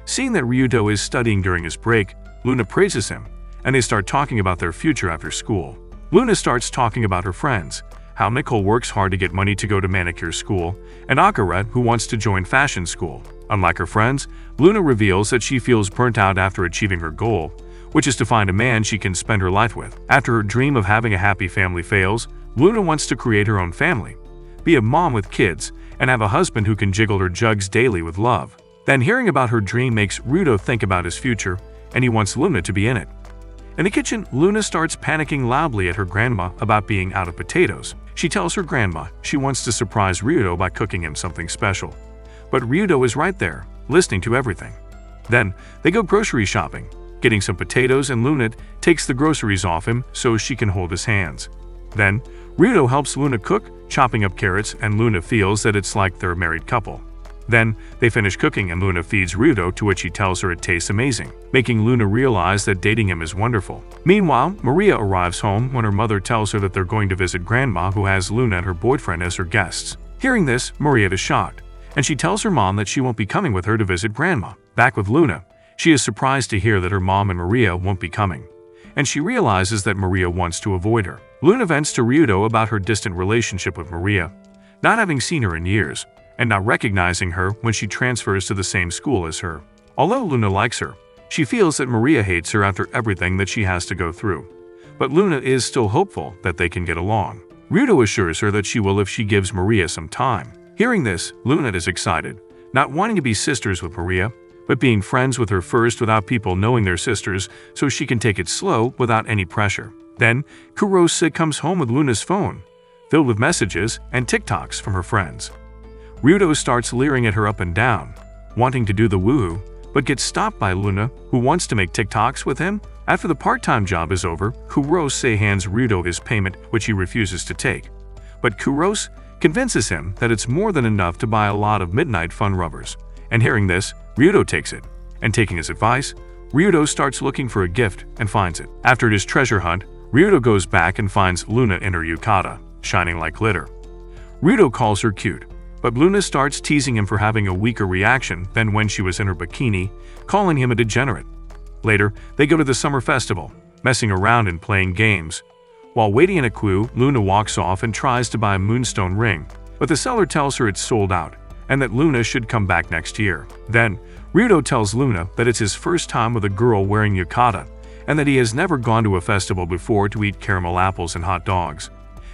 A: Seeing that Ryudo is studying during his break, Luna praises him, and they start talking about their future after school. Luna starts talking about her friends, how Nicole works hard to get money to go to manicure school, and Akaret, who wants to join fashion school. Unlike her friends, Luna reveals that she feels burnt out after achieving her goal, which is to find a man she can spend her life with. After her dream of having a happy family fails, Luna wants to create her own family, be a mom with kids, and have a husband who can jiggle her jugs daily with love. Then hearing about her dream makes Ryudo think about his future, and he wants Luna to be in it. In the kitchen, Luna starts panicking loudly at her grandma about being out of potatoes. She tells her grandma she wants to surprise Ryudo by cooking him something special. But Ryudo is right there, listening to everything. Then, they go grocery shopping, getting some potatoes, and Luna takes the groceries off him so she can hold his hands. Then, Ryudo helps Luna cook, chopping up carrots, and Luna feels that it's like they're a married couple. Then, they finish cooking and Luna feeds Ryudo, to which he tells her it tastes amazing, making Luna realize that dating him is wonderful. Meanwhile, Maria arrives home when her mother tells her that they're going to visit Grandma, who has Luna and her boyfriend as her guests. Hearing this, Maria is shocked, and she tells her mom that she won't be coming with her to visit Grandma. Back with Luna, she is surprised to hear that her mom and Maria won't be coming, and she realizes that Maria wants to avoid her. Luna vents to Ryudo about her distant relationship with Maria, not having seen her in years, and not recognizing her when she transfers to the same school as her. Although Luna likes her, she feels that Maria hates her after everything that she has to go through. But Luna is still hopeful that they can get along. Ryudo assures her that she will if she gives Maria some time. Hearing this, Luna is excited, not wanting to be sisters with Maria, but being friends with her first without people knowing they're sisters so she can take it slow without any pressure. Then, Kurose comes home with Luna's phone, filled with messages and TikToks from her friends. Ryudo starts leering at her up and down, wanting to do the woohoo, but gets stopped by Luna, who wants to make TikToks with him After the part-time job is over, Kurose hands Ryudo his payment, which he refuses to take. But Kurose convinces him that it's more than enough to buy a lot of midnight fun rubbers. And hearing this, Ryudo takes it. And taking his advice, Ryudo starts looking for a gift and finds it. After his treasure hunt, Ryudo goes back and finds Luna in her yukata, shining like glitter. Ryudo calls her cute, but Luna starts teasing him for having a weaker reaction than when she was in her bikini, calling him a degenerate. Later, they go to the summer festival, messing around and playing games. While waiting in a queue, Luna walks off and tries to buy a moonstone ring, but the seller tells her it's sold out and that Luna should come back next year. Then, Ryudo tells Luna that it's his first time with a girl wearing yukata and that he has never gone to a festival before to eat caramel apples and hot dogs.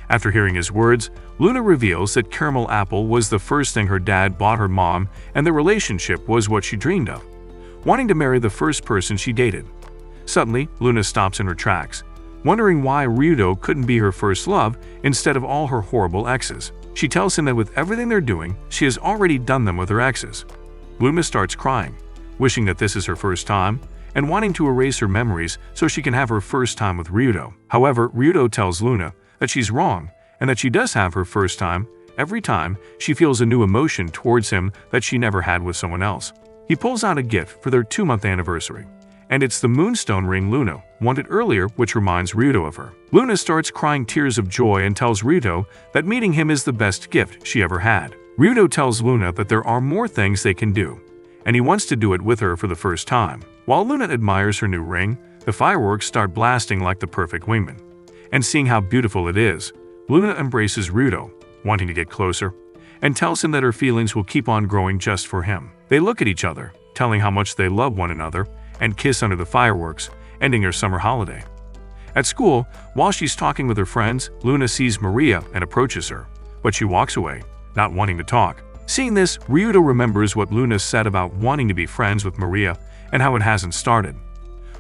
A: After hearing his words, Luna reveals that caramel apple was the first thing her dad bought her mom and the relationship was what she dreamed of, wanting to marry the first person she dated. Suddenly, Luna stops in her tracks, wondering why Ryudo couldn't be her first love instead of all her horrible exes. She tells him that with everything they're doing, she has already done them with her exes. Luna starts crying, wishing that this is her first time, and wanting to erase her memories so she can have her first time with Ryudo. However, Ryudo tells Luna that she's wrong and that she does have her first time every time she feels a new emotion towards him that she never had with someone else. He pulls out a gift for their 2-month anniversary, and it's the moonstone ring Luna wanted earlier, which reminds Ryudo of her. Luna starts crying tears of joy and tells Ryudo that meeting him is the best gift she ever had. Ryudo tells Luna that there are more things they can do, and he wants to do it with her for the first time. While Luna admires her new ring, the fireworks start blasting like the perfect wingman. And seeing how beautiful it is, Luna embraces Ryudo, wanting to get closer, and tells him that her feelings will keep on growing just for him. They look at each other, telling how much they love one another, and kiss under the fireworks, ending their summer holiday. At school, while she's talking with her friends, Luna sees Maria and approaches her, but she walks away, not wanting to talk. Seeing this, Ryudo remembers what Luna said about wanting to be friends with Maria and how it hasn't started.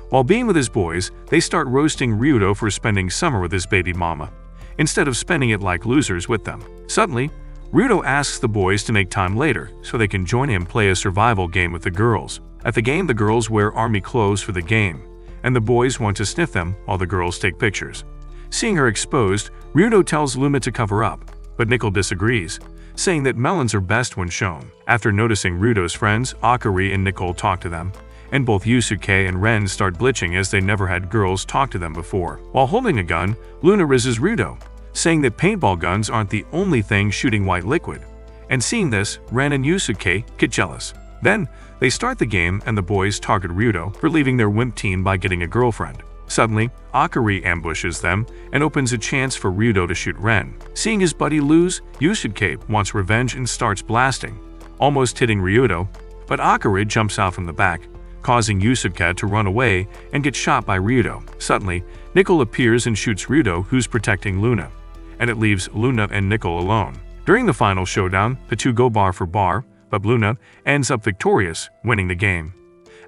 A: While being with his boys, they start roasting Ryudo for spending summer with his baby mama, instead of spending it like losers with them. Suddenly, Ryudo asks the boys to make time later so they can join him play a survival game with the girls. At the game, the girls wear army clothes for the game, and the boys want to sniff them while the girls take pictures. Seeing her exposed, Ryudo tells Luna to cover up, but Nickel disagrees, saying that melons are best when shown. After noticing Ryudo's friends, Akari and Nicole talk to them, and both Yusuke and Ren start glitching as they never had girls talk to them before. While holding a gun, Luna rizzes Ryudo, saying that paintball guns aren't the only thing shooting white liquid. And seeing this, Ren and Yusuke get jealous. Then, they start the game and the boys target Ryudo for leaving their wimp team by getting a girlfriend. Suddenly, Akari ambushes them and opens a chance for Ryudo to shoot Ren. Seeing his buddy lose, Yusuke wants revenge and starts blasting, almost hitting Ryudo, but Akari jumps out from the back, causing Yusuke to run away and get shot by Ryudo. Suddenly, Nickel appears and shoots Ryudo, who's protecting Luna, and it leaves Luna and Nickel alone. During the final showdown, the two go bar for bar, but Luna ends up victorious, winning the game.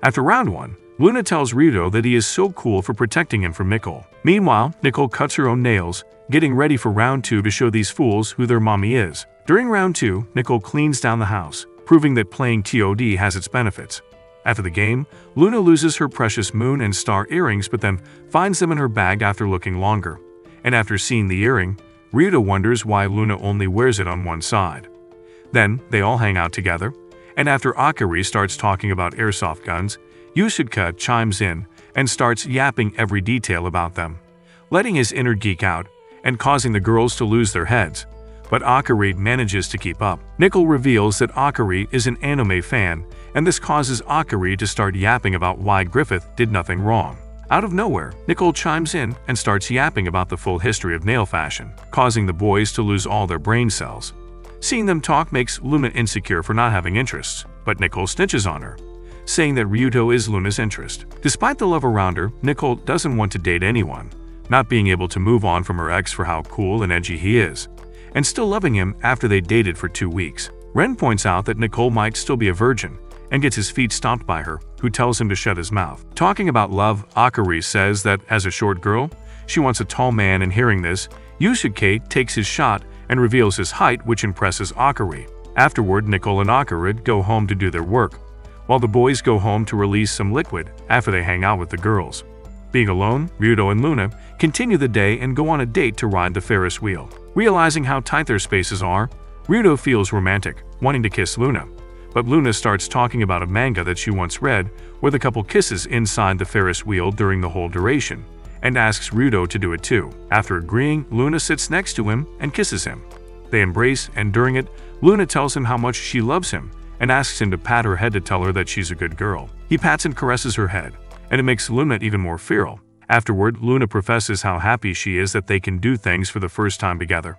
A: After round 1, Luna tells Ryudo that he is so cool for protecting him from Nickel. Meanwhile, Nickel cuts her own nails, getting ready for round 2 to show these fools who their mommy is. During round 2, Nickel cleans down the house, proving that playing TOD has its benefits. After the game, Luna loses her precious moon and star earrings but then finds them in her bag after looking longer. And after seeing the earring, Ryudo wonders why Luna only wears it on one side. Then, they all hang out together, and after Akari starts talking about airsoft guns, Yusuke chimes in and starts yapping every detail about them, letting his inner geek out and causing the girls to lose their heads. But Akari manages to keep up. Nickel reveals that Akari is an anime fan, and this causes Akari to start yapping about why Griffith did nothing wrong. Out of nowhere, Nicole chimes in and starts yapping about the full history of nail fashion, causing the boys to lose all their brain cells. Seeing them talk makes Luna insecure for not having interests, but Nicole snitches on her, saying that Ryudo is Luna's interest. Despite the love around her, Nicole doesn't want to date anyone, not being able to move on from her ex for how cool and edgy he is, and still loving him after they dated for 2 weeks. Ren points out that Nicole might still be a virgin, and gets his feet stomped by her, who tells him to shut his mouth. Talking about love, Akari says that as a short girl, she wants a tall man, and hearing this, Yusuke takes his shot and reveals his height, which impresses Akari. Afterward, Nicole and Akari go home to do their work, while the boys go home to release some liquid after they hang out with the girls. Being alone, Ryudo and Luna continue the day and go on a date to ride the Ferris wheel. Realizing how tight their spaces are, Ryudo feels romantic, wanting to kiss Luna. But Luna starts talking about a manga that she once read where the couple kisses inside the Ferris wheel during the whole duration, and asks Ryudo to do it too. After agreeing, Luna sits next to him and kisses him. They embrace, and during it, Luna tells him how much she loves him and asks him to pat her head to tell her that she's a good girl. He pats and caresses her head, and it makes Luna even more feral. Afterward, Luna professes how happy she is that they can do things for the first time together,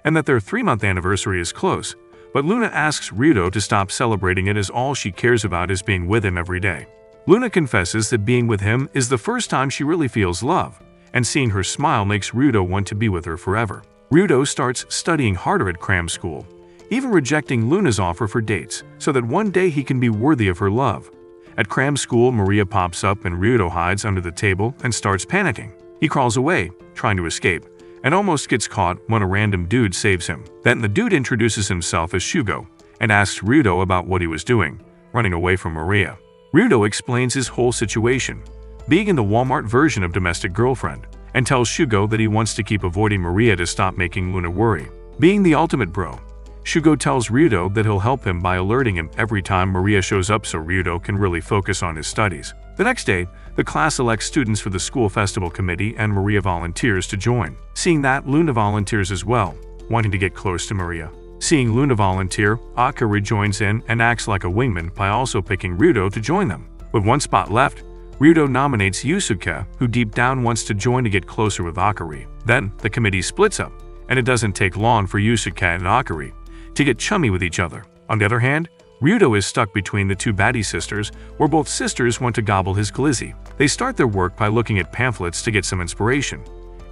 A: and that their 3-month anniversary is close, but Luna asks Ryudo to stop celebrating it as all she cares about is being with him every day. Luna confesses that being with him is the first time she really feels love, and seeing her smile makes Ryudo want to be with her forever. Ryudo starts studying harder at Cram school, even rejecting Luna's offer for dates, so that one day he can be worthy of her love. At Cram school, Maria pops up and Ryudo hides under the table and starts panicking. He crawls away, trying to escape, and almost gets caught when a random dude saves him. Then the dude introduces himself as Shugo and asks Ryudo about what he was doing, running away from Maria. Ryudo explains his whole situation, being in the Walmart version of domestic girlfriend, and tells Shugo that he wants to keep avoiding Maria to stop making Luna worry. Being the ultimate bro, Shugo tells Ryudo that he'll help him by alerting him every time Maria shows up so Ryudo can really focus on his studies. The next day, the class elects students for the school festival committee and Maria volunteers to join. Seeing that, Luna volunteers as well, wanting to get close to Maria. Seeing Luna volunteer, Akari joins in and acts like a wingman by also picking Ryudo to join them. With one spot left, Ryudo nominates Yusuke, who deep down wants to join to get closer with Akari. Then, the committee splits up, and it doesn't take long for Yusuke and Akari to get chummy with each other. On the other hand, Ryudo is stuck between the two baddie sisters, where both sisters want to gobble his glizzy. They start their work by looking at pamphlets to get some inspiration,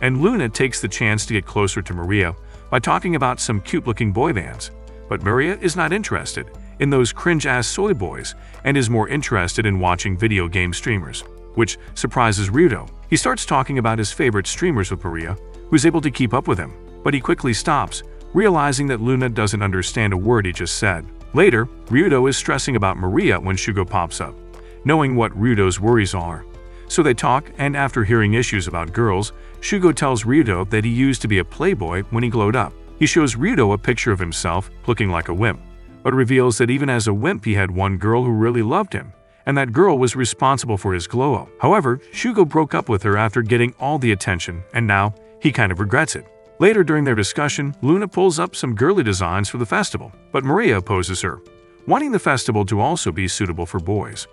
A: and Luna takes the chance to get closer to Maria by talking about some cute-looking boy bands. But Maria is not interested in those cringe-ass soy boys and is more interested in watching video game streamers, which surprises Ryudo. He starts talking about his favorite streamers with Maria, who's able to keep up with him, but he quickly stops, realizing that Luna doesn't understand a word he just said. Later, Ryudo is stressing about Maria when Shugo pops up, knowing what Ryudo's worries are. So they talk, and after hearing issues about girls, Shugo tells Ryudo that he used to be a playboy when he glowed up. He shows Ryudo a picture of himself looking like a wimp, but reveals that even as a wimp he had one girl who really loved him, and that girl was responsible for his glow-up. However, Shugo broke up with her after getting all the attention, and now he kind of regrets it. Later during their discussion, Luna pulls up some girly designs for the festival, but Maria opposes her, wanting the festival to also be suitable for boys.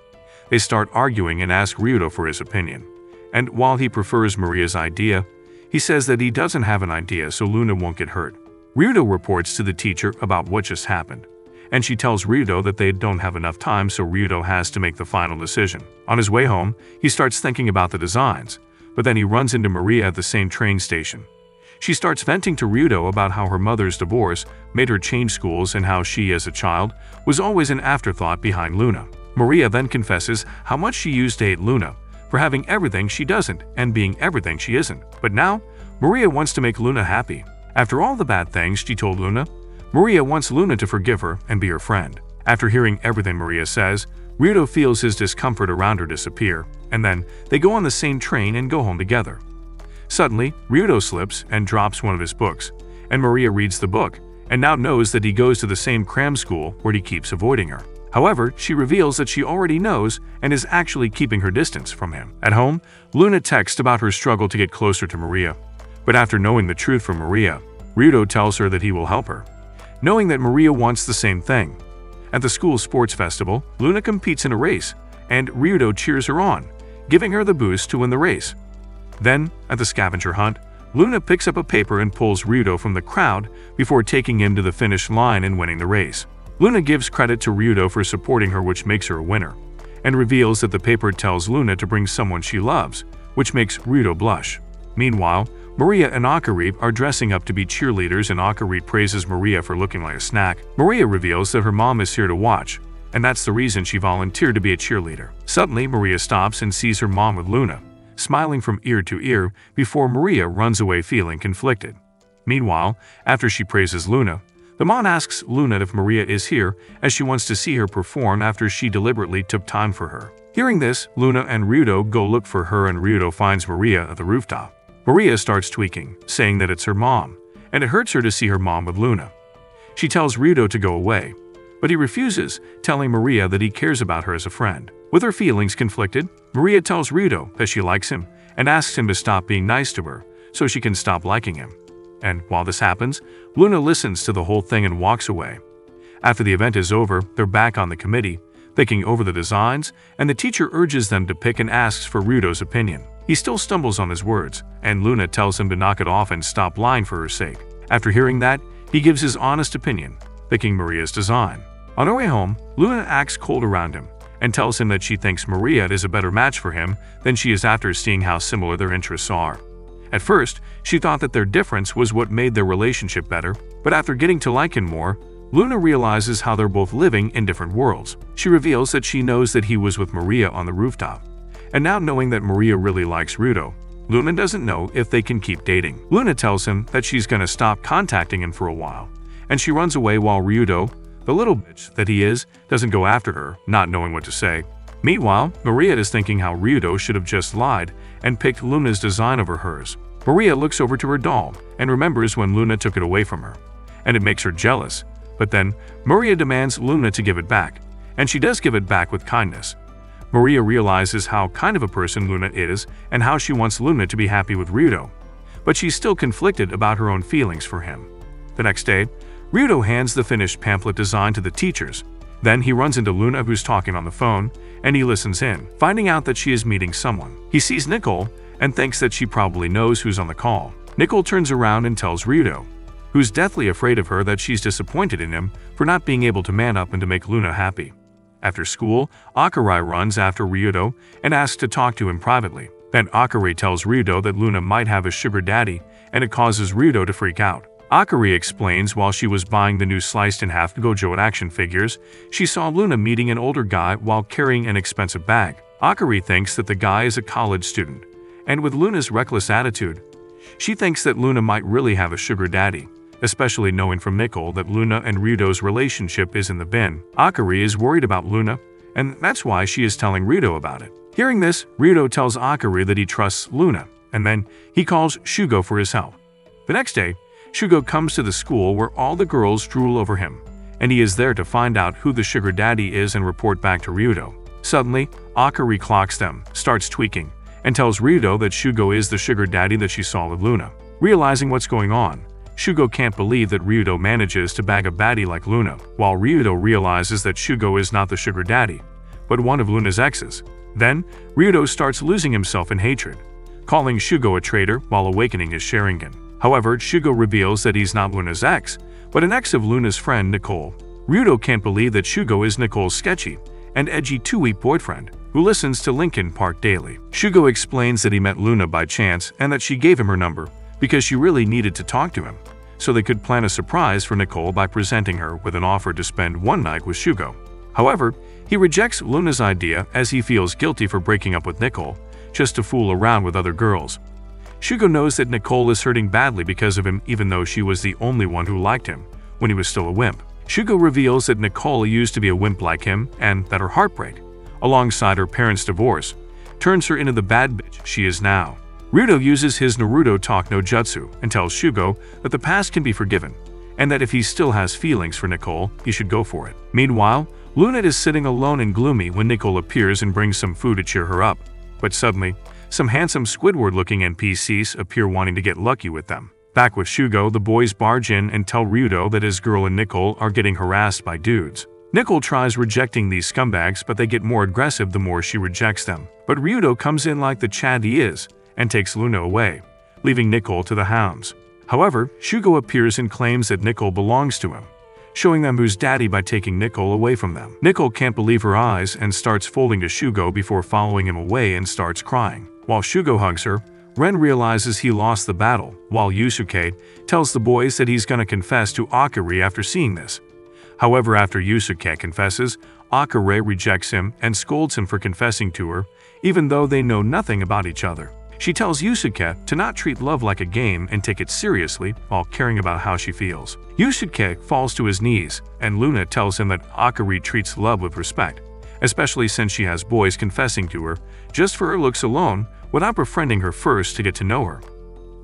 A: They start arguing and ask Ryudo for his opinion, and while he prefers Maria's idea, he says that he doesn't have an idea so Luna won't get hurt. Ryudo reports to the teacher about what just happened, and she tells Ryudo that they don't have enough time so Ryudo has to make the final decision. On his way home, he starts thinking about the designs, but then he runs into Maria at the same train station. She starts venting to Ryudo about how her mother's divorce made her change schools and how she, as a child, was always an afterthought behind Luna. Maria then confesses how much she used to hate Luna for having everything she doesn't and being everything she isn't. But now, Maria wants to make Luna happy. After all the bad things she told Luna, Maria wants Luna to forgive her and be her friend. After hearing everything Maria says, Ryudo feels his discomfort around her disappear, and then they go on the same train and go home together. Suddenly, Ryudo slips and drops one of his books, and Maria reads the book and now knows that he goes to the same Cram school where he keeps avoiding her. However, she reveals that she already knows and is actually keeping her distance from him. At home, Luna texts about her struggle to get closer to Maria, but after knowing the truth from Maria, Ryudo tells her that he will help her, knowing that Maria wants the same thing. At the school sports festival, Luna competes in a race, and Ryudo cheers her on, giving her the boost to win the race. Then, at the scavenger hunt, Luna picks up a paper and pulls Ryudo from the crowd before taking him to the finish line and winning the race. Luna gives credit to Ryudo for supporting her, which makes her a winner, and reveals that the paper tells Luna to bring someone she loves, which makes Ryudo blush. Meanwhile, Maria and Akari are dressing up to be cheerleaders, and Akari praises Maria for looking like a snack. Maria reveals that her mom is here to watch, and that's the reason she volunteered to be a cheerleader. Suddenly, Maria stops and sees her mom with Luna, smiling from ear to ear before Maria runs away feeling conflicted. Meanwhile, after she praises Luna, the mom asks Luna if Maria is here as she wants to see her perform after she deliberately took time for her. Hearing this, Luna and Ryudo go look for her and Ryudo finds Maria at the rooftop. Maria starts tweaking, saying that it's her mom, and it hurts her to see her mom with Luna. She tells Ryudo to go away, but he refuses, telling Maria that he cares about her as a friend. With her feelings conflicted, Maria tells Ryudo that she likes him and asks him to stop being nice to her so she can stop liking him. And while this happens, Luna listens to the whole thing and walks away. After the event is over, they're back on the committee, thinking over the designs, and the teacher urges them to pick and asks for Ryudo's opinion. He still stumbles on his words, and Luna tells him to knock it off and stop lying for her sake. After hearing that, he gives his honest opinion, picking Maria's design. On her way home, Luna acts cold around him and tells him that she thinks Maria is a better match for him than she is after seeing how similar their interests are. At first, she thought that their difference was what made their relationship better, but after getting to like him more, Luna realizes how they're both living in different worlds. She reveals that she knows that he was with Maria on the rooftop. And now knowing that Maria really likes Ryudo, Luna doesn't know if they can keep dating. Luna tells him that she's gonna stop contacting him for a while, and she runs away while Ryudo, the little bitch that he is, doesn't go after her, not knowing what to say. Meanwhile, Maria is thinking how Ryudo should have just lied and picked Luna's design over hers. Maria looks over to her doll and remembers when Luna took it away from her, and it makes her jealous. But then, Maria demands Luna to give it back, and she does give it back with kindness. Maria realizes how kind of a person Luna is and how she wants Luna to be happy with Ryudo, but she's still conflicted about her own feelings for him. The next day, Ryudo hands the finished pamphlet design to the teachers. Then he runs into Luna, who's talking on the phone, and he listens in, finding out that she is meeting someone. He sees Nicole and thinks that she probably knows who's on the call. Nicole turns around and tells Ryudo, who's deathly afraid of her, that she's disappointed in him for not being able to man up and to make Luna happy. After school, Akari runs after Ryudo and asks to talk to him privately. Then Akari tells Ryudo that Luna might have a sugar daddy, and it causes Ryudo to freak out. Akari explains while she was buying the new sliced-in-half Gojo action figures, she saw Luna meeting an older guy while carrying an expensive bag. Akari thinks that the guy is a college student, and with Luna's reckless attitude, she thinks that Luna might really have a sugar daddy, especially knowing from Nicole that Luna and Ryudo's relationship is in the bin. Akari is worried about Luna, and that's why she is telling Ryudo about it. Hearing this, Ryudo tells Akari that he trusts Luna, and then he calls Shugo for his help. The next day, Shugo comes to the school where all the girls drool over him, and he is there to find out who the sugar daddy is and report back to Ryudo. Suddenly, Akari clocks them, starts tweaking, and tells Ryudo that Shugo is the sugar daddy that she saw with Luna. Realizing what's going on, Shugo can't believe that Ryudo manages to bag a baddie like Luna, while Ryudo realizes that Shugo is not the sugar daddy, but one of Luna's exes. Then, Ryudo starts losing himself in hatred, calling Shugo a traitor while awakening his Sharingan. However, Shugo reveals that he's not Luna's ex, but an ex of Luna's friend Nicole. Ryudo can't believe that Shugo is Nicole's sketchy and edgy two-week boyfriend, who listens to Linkin Park daily. Shugo explains that he met Luna by chance and that she gave him her number because she really needed to talk to him, so they could plan a surprise for Nicole by presenting her with an offer to spend one night with Shugo. However, he rejects Luna's idea as he feels guilty for breaking up with Nicole just to fool around with other girls. Shugo knows that Nicole is hurting badly because of him, even though she was the only one who liked him when he was still a wimp. Shugo reveals that Nicole used to be a wimp like him and that her heartbreak, alongside her parents' divorce, turns her into the bad bitch she is now. Ryudo uses his Naruto talk no jutsu and tells Shugo that the past can be forgiven and that if he still has feelings for Nicole, he should go for it. Meanwhile, Luna is sitting alone and gloomy when Nicole appears and brings some food to cheer her up. But suddenly, some handsome Squidward-looking NPCs appear wanting to get lucky with them. Back with Shugo, the boys barge in and tell Ryudo that his girl and Nicole are getting harassed by dudes. Nicole tries rejecting these scumbags, but they get more aggressive the more she rejects them. But Ryudo comes in like the Chad he is and takes Luna away, leaving Nicole to the hounds. However, Shugo appears and claims that Nicole belongs to him, showing them who's daddy by taking Nicole away from them. Nicole can't believe her eyes and starts folding to Shugo before following him away and starts crying. While Shugo hugs her, Ren realizes he lost the battle, while Yusuke tells the boys that he's gonna confess to Akari after seeing this. However, after Yusuke confesses, Akari rejects him and scolds him for confessing to her, even though they know nothing about each other. She tells Yusuke to not treat love like a game and take it seriously while caring about how she feels. Yusuke falls to his knees, and Luna tells him that Akari treats love with respect, especially since she has boys confessing to her just for her looks alone without befriending her first to get to know her.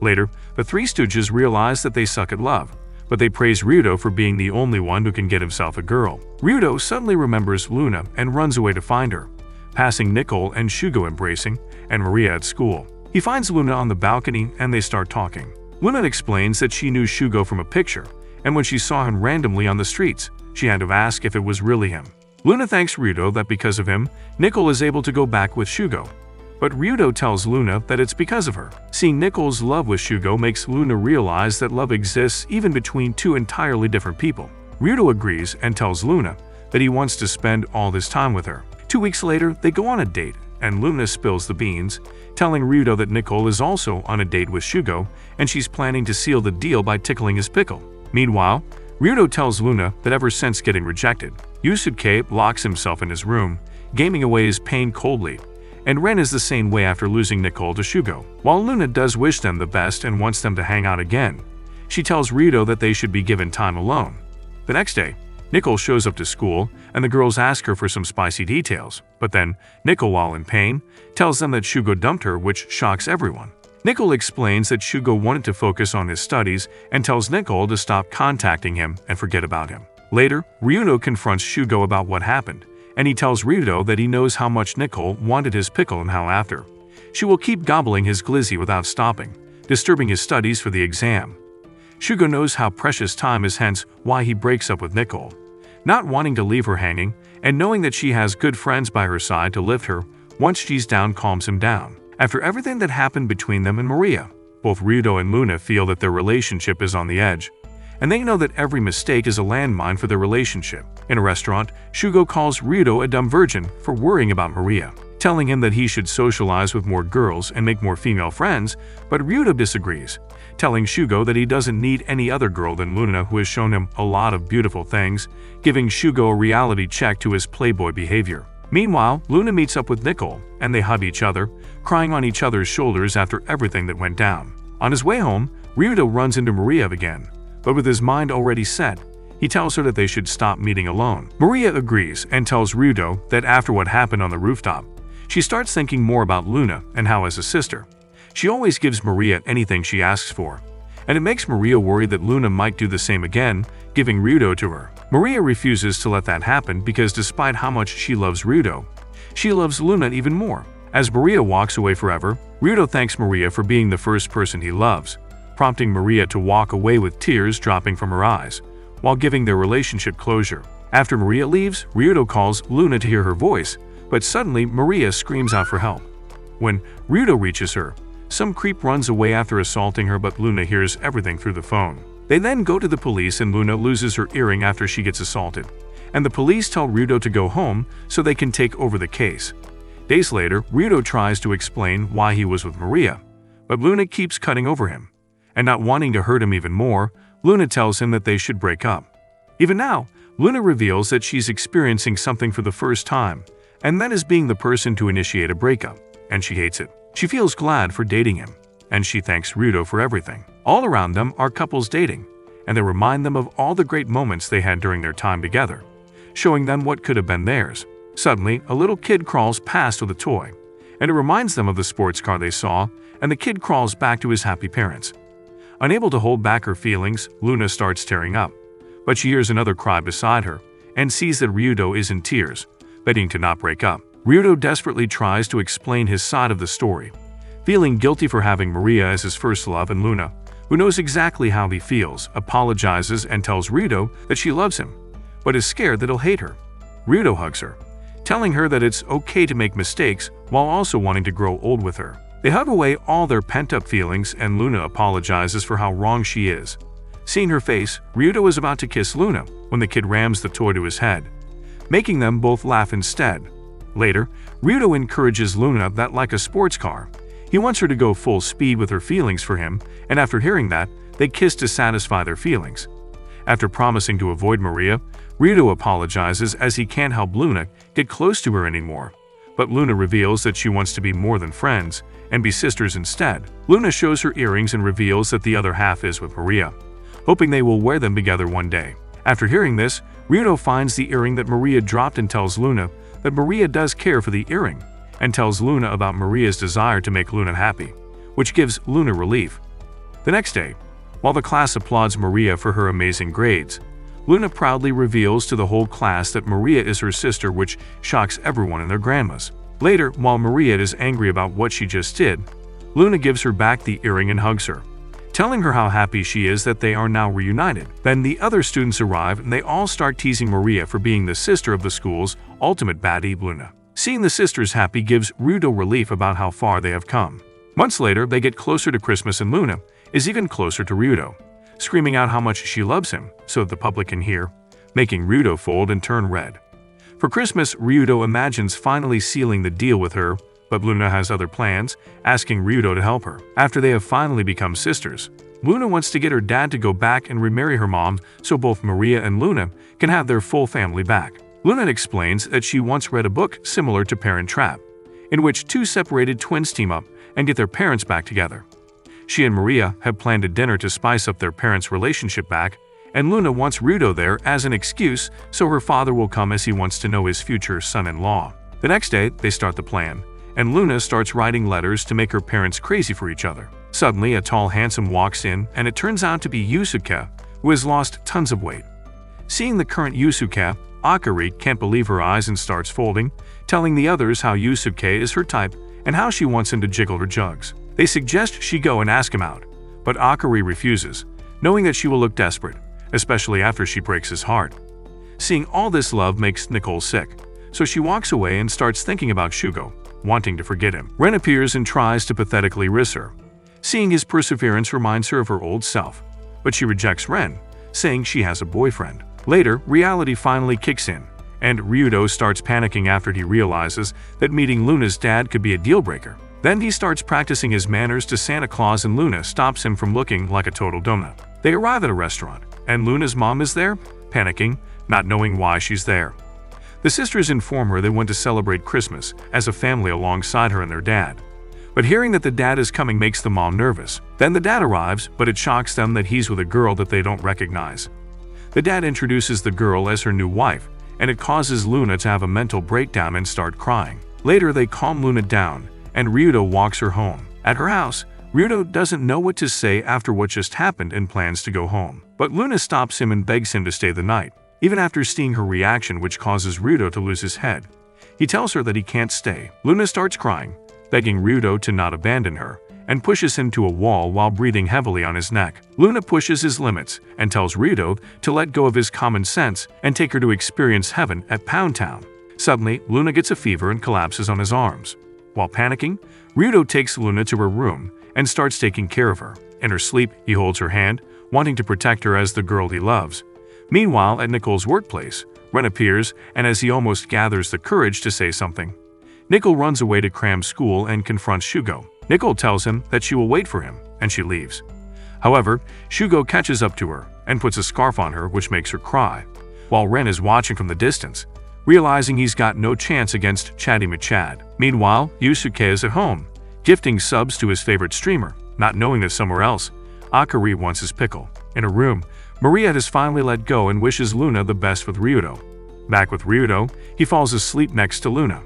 A: Later, the Three Stooges realize that they suck at love, but they praise Ryudo for being the only one who can get himself a girl. Ryudo suddenly remembers Luna and runs away to find her, passing Nicole and Shugo embracing, and Maria at school. He finds Luna on the balcony and they start talking. Luna explains that she knew Shugo from a picture, and when she saw him randomly on the streets, she had to ask if it was really him. Luna thanks Ryudo that because of him, Nicole is able to go back with Shugo. But Ryudo tells Luna that it's because of her. Seeing Nicole's love with Shugo makes Luna realize that love exists even between two entirely different people. Ryudo agrees and tells Luna that he wants to spend all this time with her. 2 weeks later, they go on a date, and Luna spills the beans, telling Ryudo that Nicole is also on a date with Shugo and she's planning to seal the deal by tickling his pickle. Meanwhile, Ryudo tells Luna that ever since getting rejected, Yusuke locks himself in his room, gaming away his pain coldly, and Ren is the same way after losing Nicole to Shugo. While Luna does wish them the best and wants them to hang out again, she tells Ryudo that they should be given time alone. The next day, Nicole shows up to school and the girls ask her for some spicy details, but then Nicole, while in pain, tells them that Shugo dumped her, which shocks everyone. Nicole explains that Shugo wanted to focus on his studies and tells Nicole to stop contacting him and forget about him. Later, Ryudo confronts Shugo about what happened, and he tells Ryudo that he knows how much Nicole wanted his pickle and how after, she will keep gobbling his glizzy without stopping, disturbing his studies for the exam. Shugo knows how precious time is, hence why he breaks up with Nicole. Not wanting to leave her hanging, and knowing that she has good friends by her side to lift her once she's down calms him down. After everything that happened between them and Maria, both Ryudo and Luna feel that their relationship is on the edge, and they know that every mistake is a landmine for their relationship. In a restaurant, Shugo calls Ryudo a dumb virgin for worrying about Maria, telling him that he should socialize with more girls and make more female friends, but Ryudo disagrees, telling Shugo that he doesn't need any other girl than Luna, who has shown him a lot of beautiful things, giving Shugo a reality check to his playboy behavior. Meanwhile, Luna meets up with Nicole, and they hug each other, crying on each other's shoulders after everything that went down. On his way home, Ryudo runs into Maria again, but with his mind already set, he tells her that they should stop meeting alone. Maria agrees and tells Ryudo that after what happened on the rooftop, she starts thinking more about Luna and how, as a sister, she always gives Maria anything she asks for, and it makes Maria worry that Luna might do the same again, giving Ryudo to her. Maria refuses to let that happen because despite how much she loves Ryudo, she loves Luna even more. As Maria walks away forever, Ryudo thanks Maria for being the first person he loves, prompting Maria to walk away with tears dropping from her eyes, while giving their relationship closure. After Maria leaves, Ryudo calls Luna to hear her voice, but suddenly Maria screams out for help. When Ryudo reaches her, some creep runs away after assaulting her, but Luna hears everything through the phone. They then go to the police and Luna loses her earring after she gets assaulted, and the police tell Ryudo to go home so they can take over the case. Days later, Ryudo tries to explain why he was with Maria, but Luna keeps cutting over him, and not wanting to hurt him even more, Luna tells him that they should break up. Even now, Luna reveals that she's experiencing something for the first time, and that is being the person to initiate a breakup, and she hates it. She feels glad for dating him, and she thanks Ryudo for everything. All around them are couples dating, and they remind them of all the great moments they had during their time together, showing them what could have been theirs. Suddenly, a little kid crawls past with a toy, and it reminds them of the sports car they saw, and the kid crawls back to his happy parents. Unable to hold back her feelings, Luna starts tearing up, but she hears another cry beside her and sees that Ryudo is in tears, begging to not break up. Ryudo desperately tries to explain his side of the story, feeling guilty for having Maria as his first love, and Luna, who knows exactly how he feels, apologizes and tells Ryudo that she loves him, but is scared that he'll hate her. Ryudo hugs her, telling her that it's okay to make mistakes while also wanting to grow old with her. They hug away all their pent-up feelings and Luna apologizes for how wrong she is. Seeing her face, Ryudo is about to kiss Luna when the kid rams the toy to his head, making them both laugh instead. Later, Ryudo encourages Luna that, like a sports car, he wants her to go full speed with her feelings for him, and after hearing that, they kiss to satisfy their feelings. After promising to avoid Maria, Ryudo apologizes as he can't help Luna get close to her anymore. But Luna reveals that she wants to be more than friends and be sisters instead. Luna shows her earrings and reveals that the other half is with Maria, hoping they will wear them together one day. After hearing this, Ryudo finds the earring that Maria dropped and tells Luna that Maria does care for the earring and tells Luna about Maria's desire to make Luna happy, which gives Luna relief. The next day, while the class applauds Maria for her amazing grades, Luna proudly reveals to the whole class that Maria is her sister, which shocks everyone and their grandmas. Later, while Maria is angry about what she just did, Luna gives her back the earring and hugs her, telling her how happy she is that they are now reunited. Then the other students arrive and they all start teasing Maria for being the sister of the school's ultimate baddie, Luna. Seeing the sisters happy gives Ryudo relief about how far they have come. Months later, they get closer to Christmas and Luna is even closer to Ryudo, screaming out how much she loves him so that the public can hear, making Ryudo fold and turn red. For Christmas, Ryudo imagines finally sealing the deal with her, but Luna has other plans, asking Ryudo to help her. After they have finally become sisters, Luna wants to get her dad to go back and remarry her mom so both Maria and Luna can have their full family back. Luna explains that she once read a book similar to Parent Trap, in which two separated twins team up and get their parents back together. She and Maria have planned a dinner to spice up their parents' relationship back, and Luna wants Ryudo there as an excuse so her father will come as he wants to know his future son-in-law. The next day, they start the plan, and Luna starts writing letters to make her parents crazy for each other. Suddenly, a tall handsome walks in, and it turns out to be Yusuke, who has lost tons of weight. Seeing the current Yusuke, Akari can't believe her eyes and starts folding, telling the others how Yusuke is her type and how she wants him to jiggle her jugs. They suggest she go and ask him out, but Akari refuses, knowing that she will look desperate, especially after she breaks his heart. Seeing all this love makes Nicole sick, so she walks away and starts thinking about Shugo, wanting to forget him. Ren appears and tries to pathetically kiss her. Seeing his perseverance reminds her of her old self, but she rejects Ren, saying she has a boyfriend. Later, reality finally kicks in, and Ryudo starts panicking after he realizes that meeting Luna's dad could be a deal-breaker. Then he starts practicing his manners to Santa Claus and Luna stops him from looking like a total donut. They arrive at a restaurant, and Luna's mom is there, panicking, not knowing why she's there. The sisters inform her they want to celebrate Christmas as a family alongside her and their dad. But hearing that the dad is coming makes the mom nervous. Then the dad arrives, but it shocks them that he's with a girl that they don't recognize. The dad introduces the girl as her new wife, and it causes Luna to have a mental breakdown and start crying. Later, they calm Luna down, and Ryudo walks her home. At her house, Ryudo doesn't know what to say after what just happened and plans to go home. But Luna stops him and begs him to stay the night, even after seeing her reaction, which causes Ryudo to lose his head. He tells her that he can't stay. Luna starts crying, begging Ryudo to not abandon her, and pushes him to a wall while breathing heavily on his neck. Luna pushes his limits and tells Ryudo to let go of his common sense and take her to experience heaven at Pound Town. Suddenly, Luna gets a fever and collapses on his arms. While panicking, Ryudo takes Luna to her room and starts taking care of her. In her sleep, he holds her hand, wanting to protect her as the girl he loves. Meanwhile, at Nicole's workplace, Ren appears, and as he almost gathers the courage to say something, Nicole runs away to Cram's school and confronts Shugo. Nicole tells him that she will wait for him, and she leaves. However, Shugo catches up to her and puts a scarf on her, which makes her cry, while Ren is watching from the distance, realizing he's got no chance against Chatty Machad. Meanwhile, Yusuke is at home, gifting subs to his favorite streamer, not knowing that somewhere else, Akari wants his pickle. In her room, Maria has finally let go and wishes Luna the best with Ryudo. Back with Ryudo, he falls asleep next to Luna.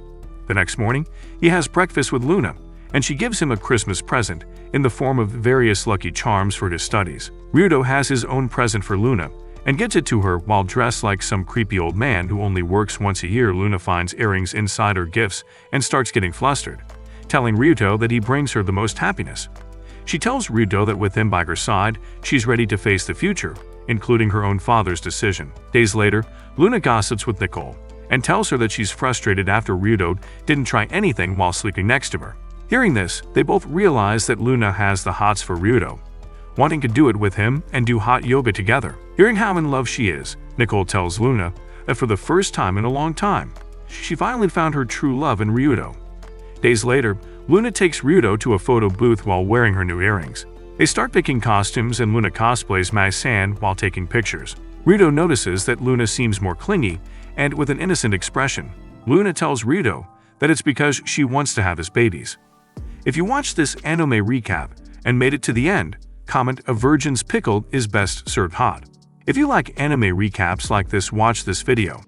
A: The next morning, he has breakfast with Luna, and she gives him a Christmas present in the form of various lucky charms for his studies. Ryudo has his own present for Luna and gives it to her while dressed like some creepy old man who only works once a year. Luna finds earrings inside her gifts and starts getting flustered, telling Ryudo that he brings her the most happiness. She tells Ryudo that with him by her side, she's ready to face the future, including her own father's decision. Days later, Luna gossips with Nicole and tells her that she's frustrated after Ryudo didn't try anything while sleeping next to her. Hearing this, they both realize that Luna has the hots for Ryudo, wanting to do it with him and do hot yoga together. Hearing how in love she is, Nicole tells Luna that for the first time in a long time, she finally found her true love in Ryudo. Days later, Luna takes Ryudo to a photo booth while wearing her new earrings. They start picking costumes and Luna cosplays Mai-san while taking pictures. Ryudo notices that Luna seems more clingy, and with an innocent expression, Luna tells Ryudo that it's because she wants to have his babies. If you watched this anime recap and made it to the end, comment "A virgin's pickle is best served hot." If you like anime recaps like this, watch this video.